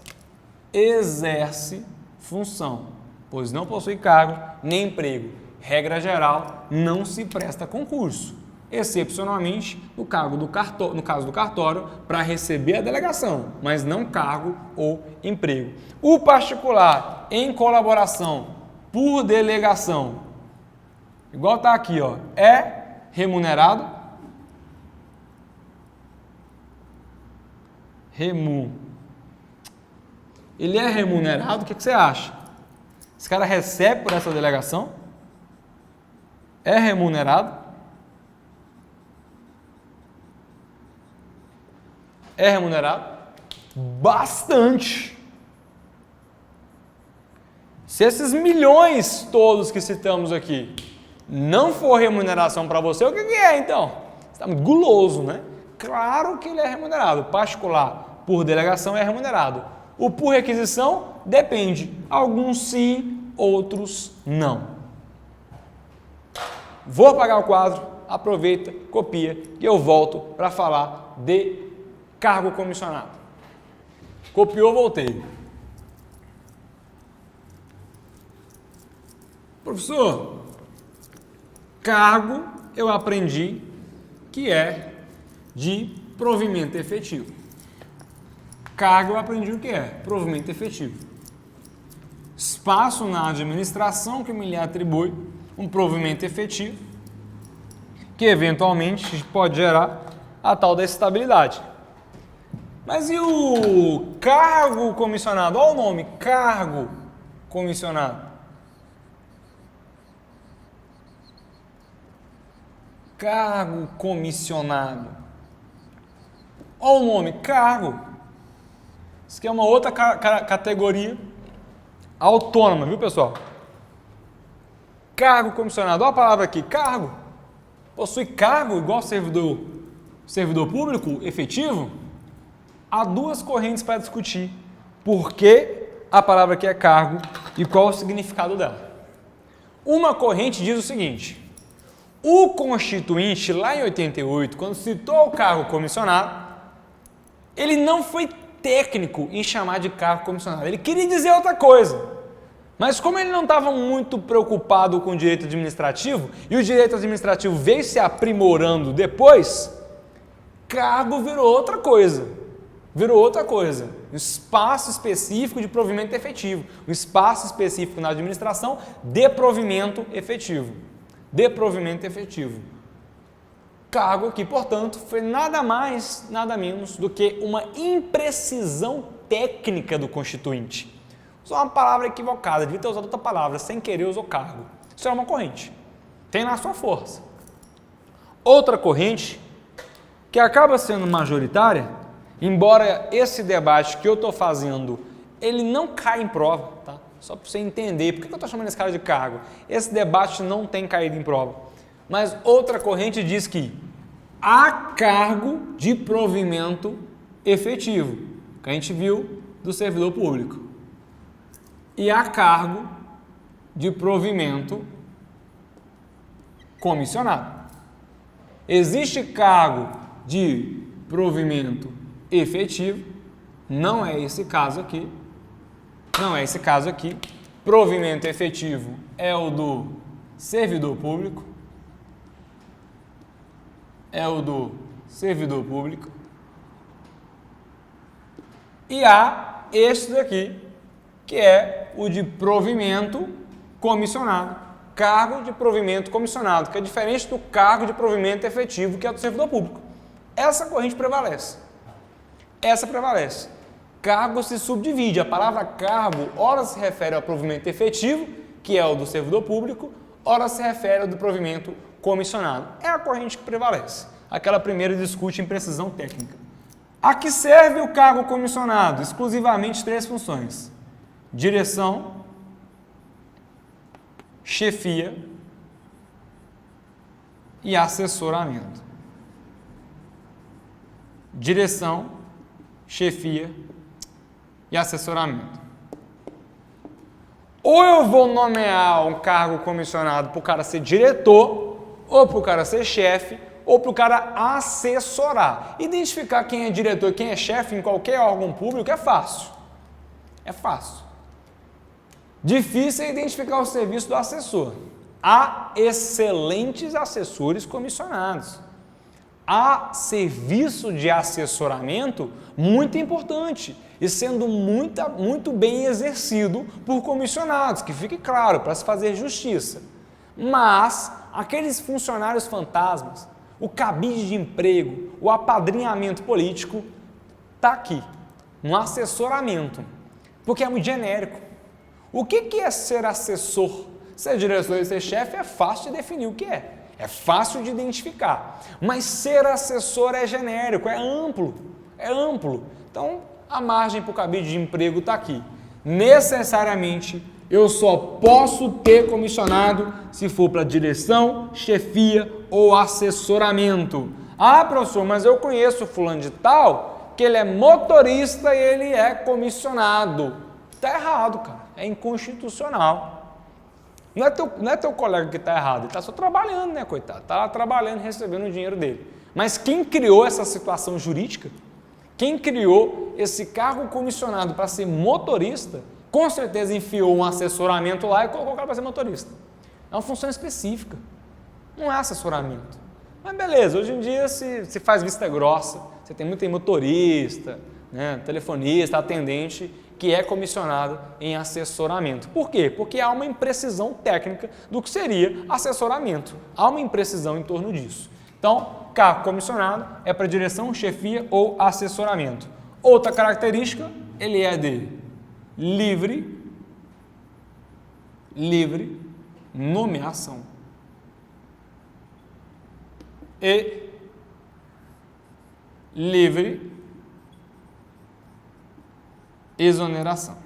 exerce função, pois não possui cargo nem emprego. Regra geral, não se presta concurso. Excepcionalmente, no caso do cartório, para receber a delegação, mas não cargo ou emprego. O particular, em colaboração por delegação, igual está aqui, ó, é remunerado? Ele é remunerado? O que você acha? Esse cara recebe por essa delegação? É remunerado? É remunerado? Bastante. Se esses milhões todos que citamos aqui não for remuneração para você, o que é então? Você está muito guloso, né? Claro que ele é remunerado. O particular por delegação é remunerado. O por requisição depende. Alguns sim, outros não. Vou apagar o quadro, aproveita, copia e eu volto para falar de cargo comissionado. Copiou, voltei. Professor, cargo eu aprendi que é de provimento efetivo. Cargo eu aprendi o que é? Provimento efetivo. Espaço na administração que me lhe atribui um provimento efetivo que eventualmente pode gerar a tal da estabilidade. Mas e o cargo comissionado? Olha o nome, cargo comissionado. Cargo comissionado. Olha o nome, cargo. Isso aqui é uma outra categoria autônoma, viu, pessoal? Cargo comissionado. Olha a palavra aqui, cargo. Possui cargo igual servidor público efetivo? Há duas correntes para discutir por que a palavra aqui é cargo e qual o significado dela. Uma corrente diz o seguinte: o Constituinte, lá em 88, quando citou o cargo comissionado, ele não foi técnico em chamar de cargo comissionado. Ele queria dizer outra coisa. Mas como ele não estava muito preocupado com o direito administrativo, e o direito administrativo veio se aprimorando depois, cargo virou outra coisa. Um espaço específico de provimento efetivo. Um espaço específico na administração de provimento efetivo. Cargo aqui, portanto, foi nada mais, nada menos do que uma imprecisão técnica do constituinte. Usou uma palavra equivocada, devia ter usado outra palavra, sem querer usou cargo. Isso é uma corrente. Tem na sua força. Outra corrente, que acaba sendo majoritária, embora esse debate que eu estou fazendo, ele não cai em prova, tá? Só para você entender, por que eu estou chamando esse cara de cargo? Esse debate não tem caído em prova. Mas outra corrente diz que há cargo de provimento efetivo, que a gente viu do servidor público. E há cargo de provimento comissionado. Existe cargo de provimento efetivo, não é esse caso aqui. Não é esse caso aqui. Provimento efetivo é o do servidor público. É o do servidor público. E há este daqui, que é o de provimento comissionado. Cargo de provimento comissionado, que é diferente do cargo de provimento efetivo, que é do servidor público. Essa corrente prevalece. Essa prevalece. Cargo se subdivide. A palavra cargo, ora se refere ao provimento efetivo, que é o do servidor público, ora se refere ao do provimento comissionado. É a corrente que prevalece. Aquela primeira discute imprecisão técnica. A que serve o cargo comissionado? Exclusivamente 3 funções: direção, chefia e assessoramento. Direção, chefia e assessoramento. Ou eu vou nomear um cargo comissionado para o cara ser diretor, ou para o cara ser chefe, ou para o cara assessorar. Identificar quem é diretor e quem é chefe em qualquer órgão público é fácil. É fácil. Difícil é identificar o serviço do assessor. Há excelentes assessores comissionados. Há serviço de assessoramento muito importante e sendo muito bem exercido por comissionados, que fique claro, para se fazer justiça. Mas aqueles funcionários fantasmas, o cabide de emprego, o apadrinhamento político, está aqui, no assessoramento, porque é muito genérico. O que é ser assessor? Ser diretor e ser chefe é fácil de definir o que é. É fácil de identificar. Mas ser assessor é genérico, é amplo. É amplo. Então, a margem para o cabide de emprego está aqui. Necessariamente, eu só posso ter comissionado se for para direção, chefia ou assessoramento. Ah, professor, mas eu conheço fulano de tal, que ele é motorista e ele é comissionado. Está errado, cara. É inconstitucional. Não é teu colega que está errado, ele está só trabalhando, né, coitado? Está lá trabalhando, recebendo o dinheiro dele. Mas quem criou essa situação jurídica, quem criou esse cargo comissionado para ser motorista, com certeza enfiou um assessoramento lá e colocou o cara para ser motorista. É uma função específica, não é assessoramento. Mas beleza, hoje em dia se faz vista grossa, você tem muito motorista, né, telefonista, atendente, que é comissionado em assessoramento. Por quê? Porque há uma imprecisão técnica do que seria assessoramento. Há uma imprecisão em torno disso. Então, cargo comissionado é para direção, chefia ou assessoramento. Outra característica, ele é de livre nomeação e livre exoneração.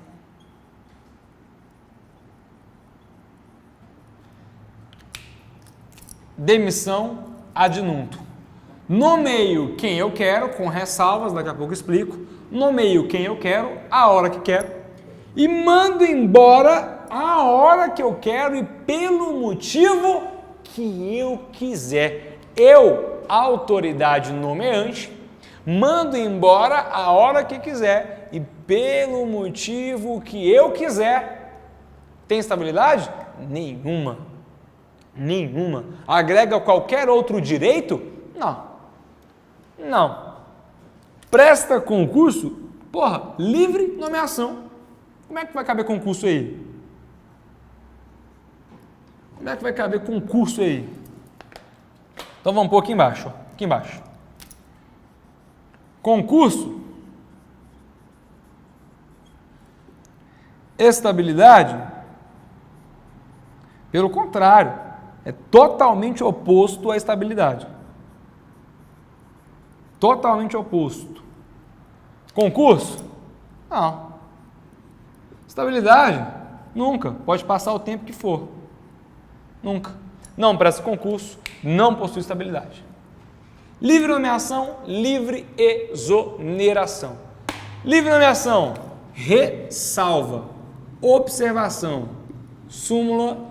Demissão ad nuntum. Nomeio quem eu quero, com ressalvas, daqui a pouco explico. Nomeio quem eu quero, a hora que quero. E mando embora a hora que eu quero e pelo motivo que eu quiser. Eu, autoridade nomeante, mando embora a hora que quiser e pelo motivo que eu quiser. Tem estabilidade? Nenhuma. Nenhuma. Agrega qualquer outro direito? Não. Não. Presta concurso? Porra, livre nomeação. Como é que vai caber concurso aí? Como é que vai caber concurso aí? Então vamos pôr aqui embaixo. Aqui embaixo. Concurso Estabilidade, pelo contrário, é totalmente oposto à estabilidade. Totalmente oposto. Concurso? Não. Estabilidade? Nunca. Pode passar o tempo que for. Nunca. Não presta concurso, não possui estabilidade. Livre nomeação, livre exoneração. Livre nomeação, ressalva, observação, súmula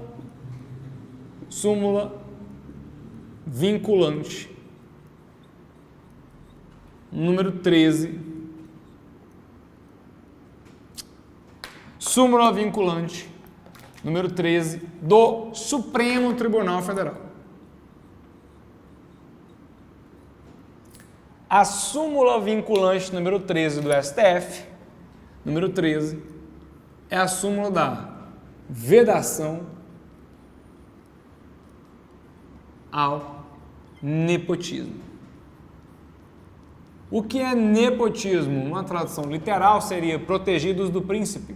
vinculante. Número 13. Súmula vinculante. Número 13 do Supremo Tribunal Federal. A súmula vinculante número 13 do STF, número 13, é a súmula da vedação ao nepotismo. O que é nepotismo? Uma tradução literal seria protegidos do príncipe.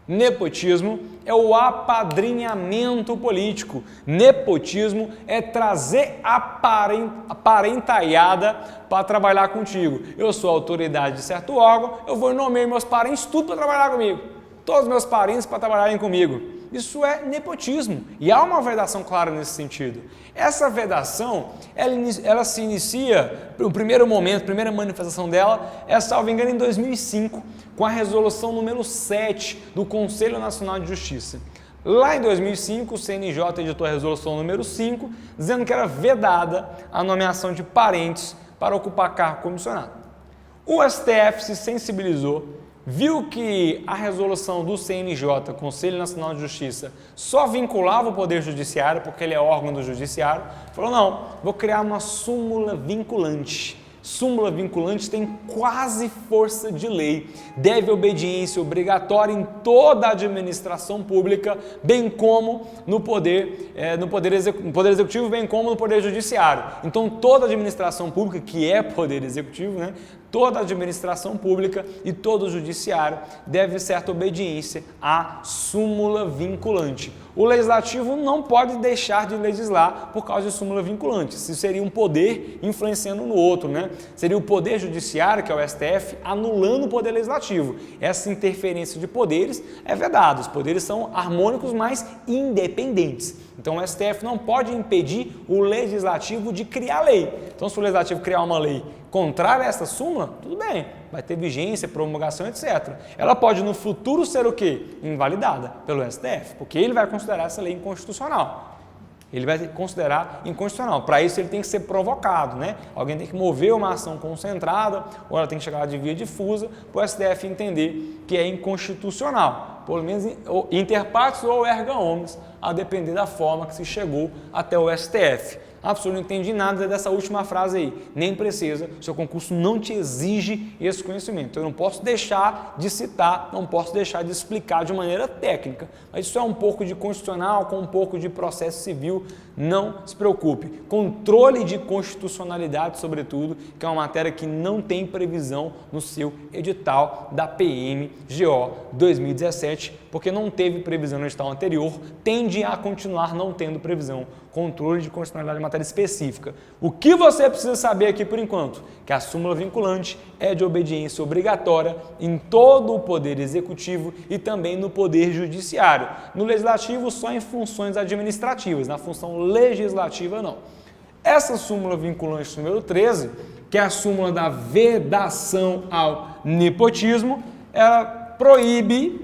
Nepotismo é o apadrinhamento político. Nepotismo é trazer a parentaiada para trabalhar contigo. Eu sou autoridade de certo órgão, eu vou nomear meus parentes tudo para trabalhar comigo. Todos os meus parentes para trabalharem comigo. Isso é nepotismo. E há uma vedação clara nesse sentido. Essa vedação, ela se inicia, no primeiro momento, a primeira manifestação dela, é, salvo engano, em 2005, com a resolução número 7 do Conselho Nacional de Justiça. Lá em 2005, o CNJ editou a resolução número 5, dizendo que era vedada a nomeação de parentes para ocupar cargo comissionado. O STF se sensibilizou, viu que a resolução do CNJ, Conselho Nacional de Justiça, só vinculava o Poder Judiciário, porque ele é órgão do Judiciário, falou, não, vou criar uma súmula vinculante. Súmula vinculante tem quase força de lei, deve obediência obrigatória em toda a administração pública, bem como no poder executivo, bem como no poder judiciário. Então toda a administração pública, que é poder executivo, né, toda a administração pública e todo o judiciário deve certa obediência à súmula vinculante. O legislativo não pode deixar de legislar por causa de súmula vinculante. Isso seria um poder influenciando no outro, né? Seria o poder judiciário, que é o STF, anulando o poder legislativo. Essa interferência de poderes é vedada. Os poderes são harmônicos, mas independentes. Então o STF não pode impedir o legislativo de criar lei. Então se o legislativo criar uma lei contrária a essa súmula, tudo bem, vai ter vigência, promulgação, etc. Ela pode no futuro ser o quê? Invalidada pelo STF, porque ele vai considerar essa lei inconstitucional. Ele vai considerar inconstitucional. Para isso ele tem que ser provocado, né? Alguém tem que mover uma ação concentrada, ou ela tem que chegar de via difusa, para o STF entender que é inconstitucional. Pelo menos inter partes ou erga omnes, a depender da forma que se chegou até o STF. Absolutamente não entendi nada dessa última frase aí. Nem precisa, seu concurso não te exige esse conhecimento. Eu não posso deixar de citar, não posso deixar de explicar de maneira técnica. Mas isso é um pouco de constitucional, com um pouco de processo civil, não se preocupe. Controle de constitucionalidade, sobretudo, que é uma matéria que não tem previsão no seu edital da PMGO 2017, porque não teve previsão no edital anterior, tende a continuar não tendo previsão. Controle de constitucionalidade de matéria específica. O que você precisa saber aqui por enquanto? Que a súmula vinculante é de obediência obrigatória em todo o poder executivo e também no poder judiciário. No legislativo só em funções administrativas, na função legislativa não. Essa súmula vinculante número 13, que é a súmula da vedação ao nepotismo, ela proíbe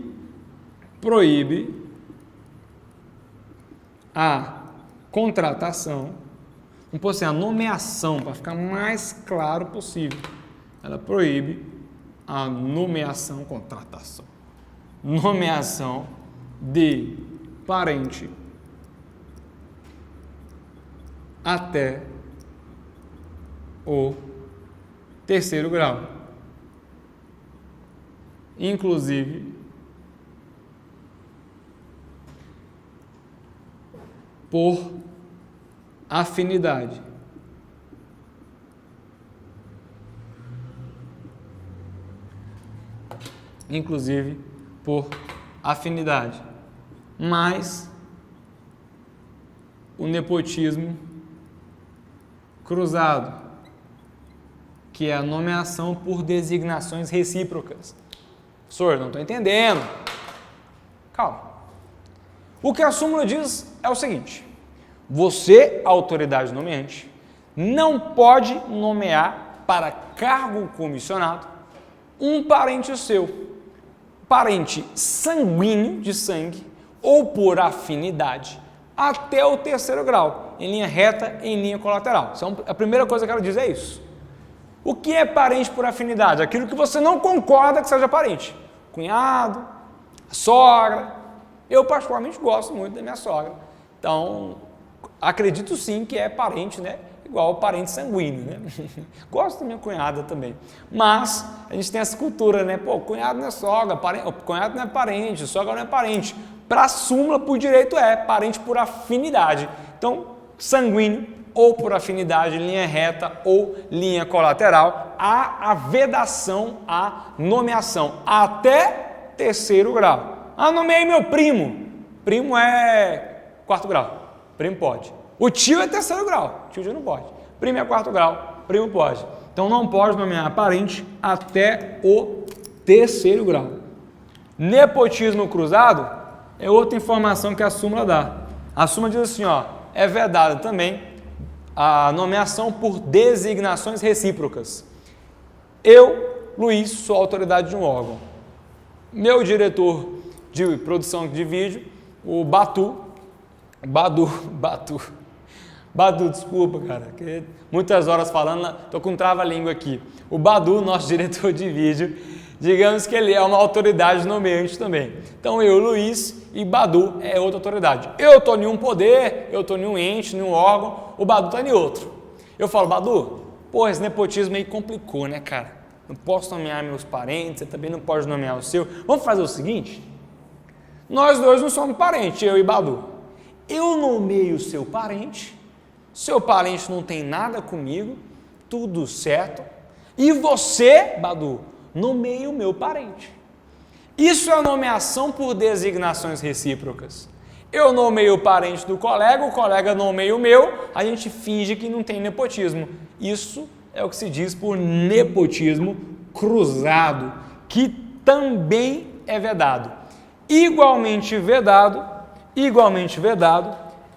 a contratação, vamos pôr assim, a nomeação, para ficar mais claro possível. Ela proíbe a nomeação, contratação, nomeação de parente até o terceiro grau, inclusive por afinidade. Inclusive por afinidade, mais o nepotismo cruzado, que é a nomeação por designações recíprocas. Professor, não estou entendendo. Calma. O que a súmula diz é o seguinte: você, autoridade nomeante, não pode nomear para cargo comissionado um parente seu, parente sanguíneo de sangue ou por afinidade, até o 3º grau, em linha reta, em linha colateral. Então, a primeira coisa que ela diz é isso. O que é parente por afinidade? Aquilo que você não concorda que seja parente. Cunhado, sogra. Eu particularmente gosto muito da minha sogra. Então, acredito sim que é parente, né? Igual parente sanguíneo, né? Gosto da minha cunhada também. Mas a gente tem essa cultura, né? Pô, cunhado não é sogra, cunhado não é parente, sogra não é parente. Para a súmula, por direito, é parente por afinidade. Então, sanguíneo ou por afinidade, linha reta ou linha colateral, há a vedação, a nomeação até 3º grau. Ah, nomeei meu primo. Primo é 4º grau. Primo pode. O tio é 3º grau. Tio já não pode. Primo é 4º grau. Primo pode. Então não pode nomear parente até o 3º grau. Nepotismo cruzado é outra informação que a súmula dá. A súmula diz assim, ó, é vedada também a nomeação por designações recíprocas. Eu, Luiz, sou autoridade de um órgão. Meu diretor de produção de vídeo, o Badu, desculpa, cara, que muitas horas falando, tô com trava-língua aqui. O Badu, nosso diretor de vídeo, digamos que ele é uma autoridade nomeante também. Então eu, Luiz, e Badu é outra autoridade. Eu estou em um poder, eu estou em um ente, em um órgão, o Badu está em outro. Eu falo, Badu, pô, esse nepotismo aí complicou, né, cara? Não posso nomear meus parentes, você também não pode nomear o seu. Vamos fazer o seguinte? Nós dois não somos parentes, eu e Badu. Eu nomeio o seu parente não tem nada comigo, tudo certo. E você, Badu, nomeia o meu parente. Isso é nomeação por designações recíprocas. Eu nomeio o parente do colega, o colega nomeia o meu, a gente finge que não tem nepotismo. Isso é o que se diz por nepotismo cruzado, que também é vedado. Igualmente vedado,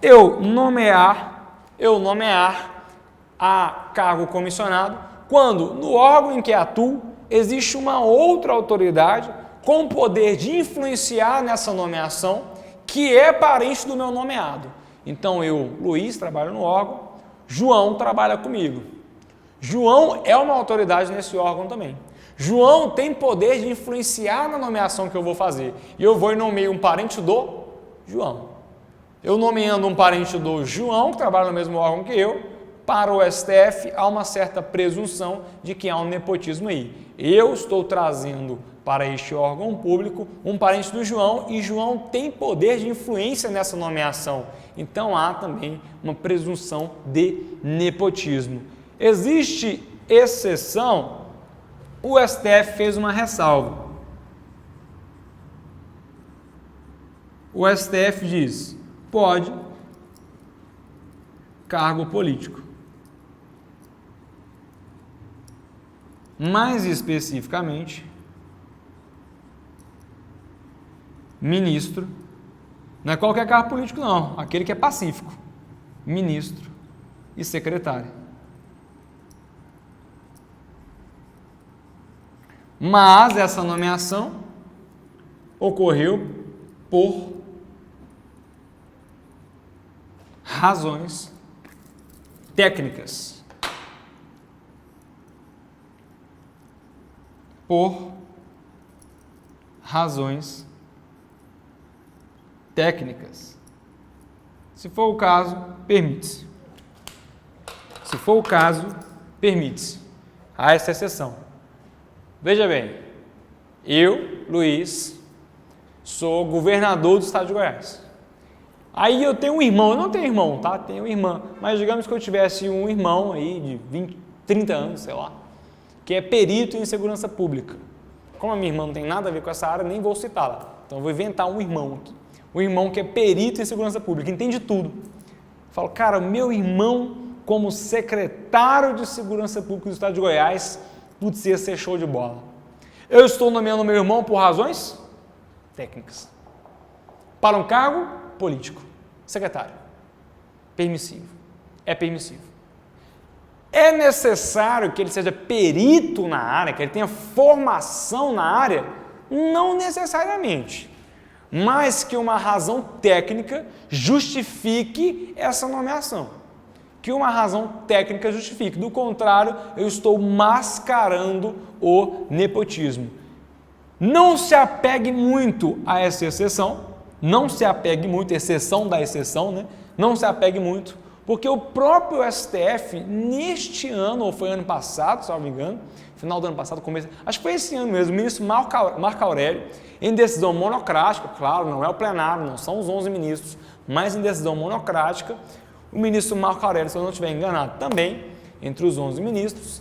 eu nomear a cargo comissionado quando no órgão em que atuo existe uma outra autoridade com poder de influenciar nessa nomeação que é parente do meu nomeado. Então eu, Luiz, trabalho no órgão, João trabalha comigo. João é uma autoridade nesse órgão também. João tem poder de influenciar na nomeação que eu vou fazer. E eu vou e nomeio um parente do João. Eu nomeando um parente do João, que trabalha no mesmo órgão que eu, para o STF há uma certa presunção de que há um nepotismo aí. Eu estou trazendo para este órgão público um parente do João e João tem poder de influência nessa nomeação. Então há também uma presunção de nepotismo. Existe exceção, o STF fez uma ressalva. O STF diz, pode, cargo político. Mais especificamente, ministro, não é qualquer cargo político não, aquele que é pacífico, ministro e secretário. Mas essa nomeação ocorreu por razões técnicas. Por razões técnicas. Se for o caso, permite-se. Se for o caso, permite-se. Há essa exceção. Veja bem, eu, Luiz, sou governador do estado de Goiás. Aí eu tenho um irmão, eu não tenho irmão, tá? Tenho irmã, mas digamos que eu tivesse um irmão aí de 20, 30 anos, sei lá, que é perito em segurança pública. Como a minha irmã não tem nada a ver com essa área, nem vou citá-la. Então eu vou inventar um irmão aqui. Um irmão que é perito em segurança pública, entende tudo. Eu falo, cara, meu irmão, como secretário de segurança pública do estado de Goiás, putz, ia ser show de bola. Eu estou nomeando meu irmão por razões técnicas. Para um cargo político. Secretário. Permissivo. É permissivo. É necessário que ele seja perito na área, que ele tenha formação na área? Não necessariamente. Mas que uma razão técnica justifique essa nomeação. Que uma razão técnica justifique. Do contrário, eu estou mascarando o nepotismo. Não se apegue muito a essa exceção. Não se apegue muito, exceção da exceção, né? Não se apegue muito, porque o próprio STF, neste ano, ou foi ano passado, se não me engano, final do ano passado, começo, acho que foi esse ano mesmo, o ministro Marco Aurélio, em decisão monocrática, claro, não é o plenário, não são os 11 ministros, mas em decisão monocrática, o ministro Marco Aurélio, se eu não estiver enganado também, entre os 11 ministros,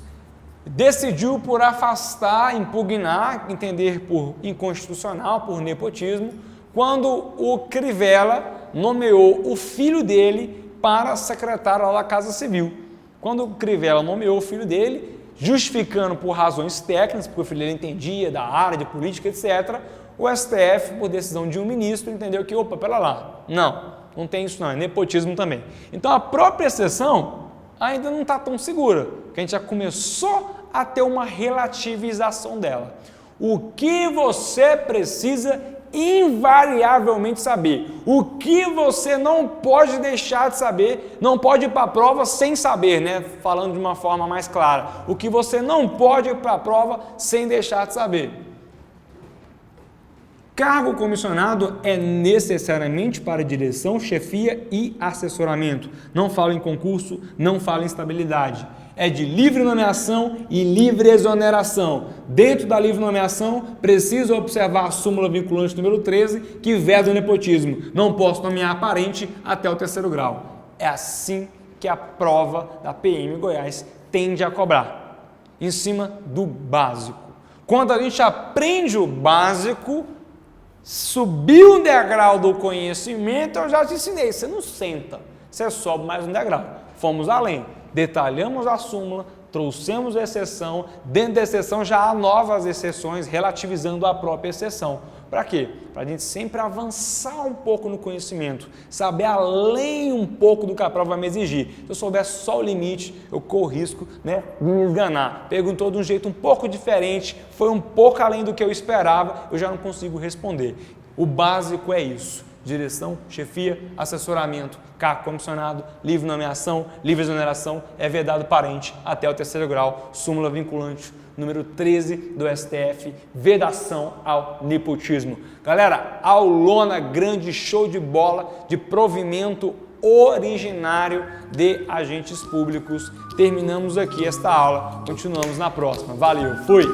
decidiu por afastar, impugnar, entender por inconstitucional, por nepotismo, quando o Crivella nomeou o filho dele para secretário da Casa Civil. Quando o Crivella nomeou o filho dele, justificando por razões técnicas, porque o filho dele entendia da área de política, etc., o STF, por decisão de um ministro, entendeu que, opa, pera lá, não tem isso não, é nepotismo também. Então a própria exceção ainda não está tão segura, porque a gente já começou a ter uma relativização dela. O que você precisa invariavelmente saber. O que você não pode deixar de saber, não pode ir para a prova sem saber, né? Falando de uma forma mais clara. O que você não pode ir para a prova sem deixar de saber. Cargo comissionado é necessariamente para direção, chefia e assessoramento. Não falo em concurso, não falo em estabilidade. É de livre nomeação e livre exoneração. Dentro da livre nomeação, preciso observar a súmula vinculante número 13, que veda o nepotismo. Não posso nomear parente até o 3º grau. É assim que a prova da PM Goiás tende a cobrar, em cima do básico. Quando a gente aprende o básico, subiu um degrau do conhecimento, eu já te ensinei. Você não senta, você sobe mais um degrau. Fomos além. Detalhamos a súmula, trouxemos a exceção, dentro da exceção já há novas exceções relativizando a própria exceção. Para quê? Para a gente sempre avançar um pouco no conhecimento, saber além um pouco do que a prova vai me exigir. Se eu souber só o limite, eu corro risco, né, de me enganar. Perguntou de um jeito um pouco diferente, foi um pouco além do que eu esperava, eu já não consigo responder. O básico é isso. Direção, chefia, assessoramento, cargo comissionado, livre nomeação, livre exoneração, é vedado parente até o 3º grau, súmula vinculante número 13 do STF, vedação ao nepotismo. Galera, aulona grande, show de bola de provimento originário de agentes públicos. Terminamos aqui esta aula, continuamos na próxima. Valeu, fui!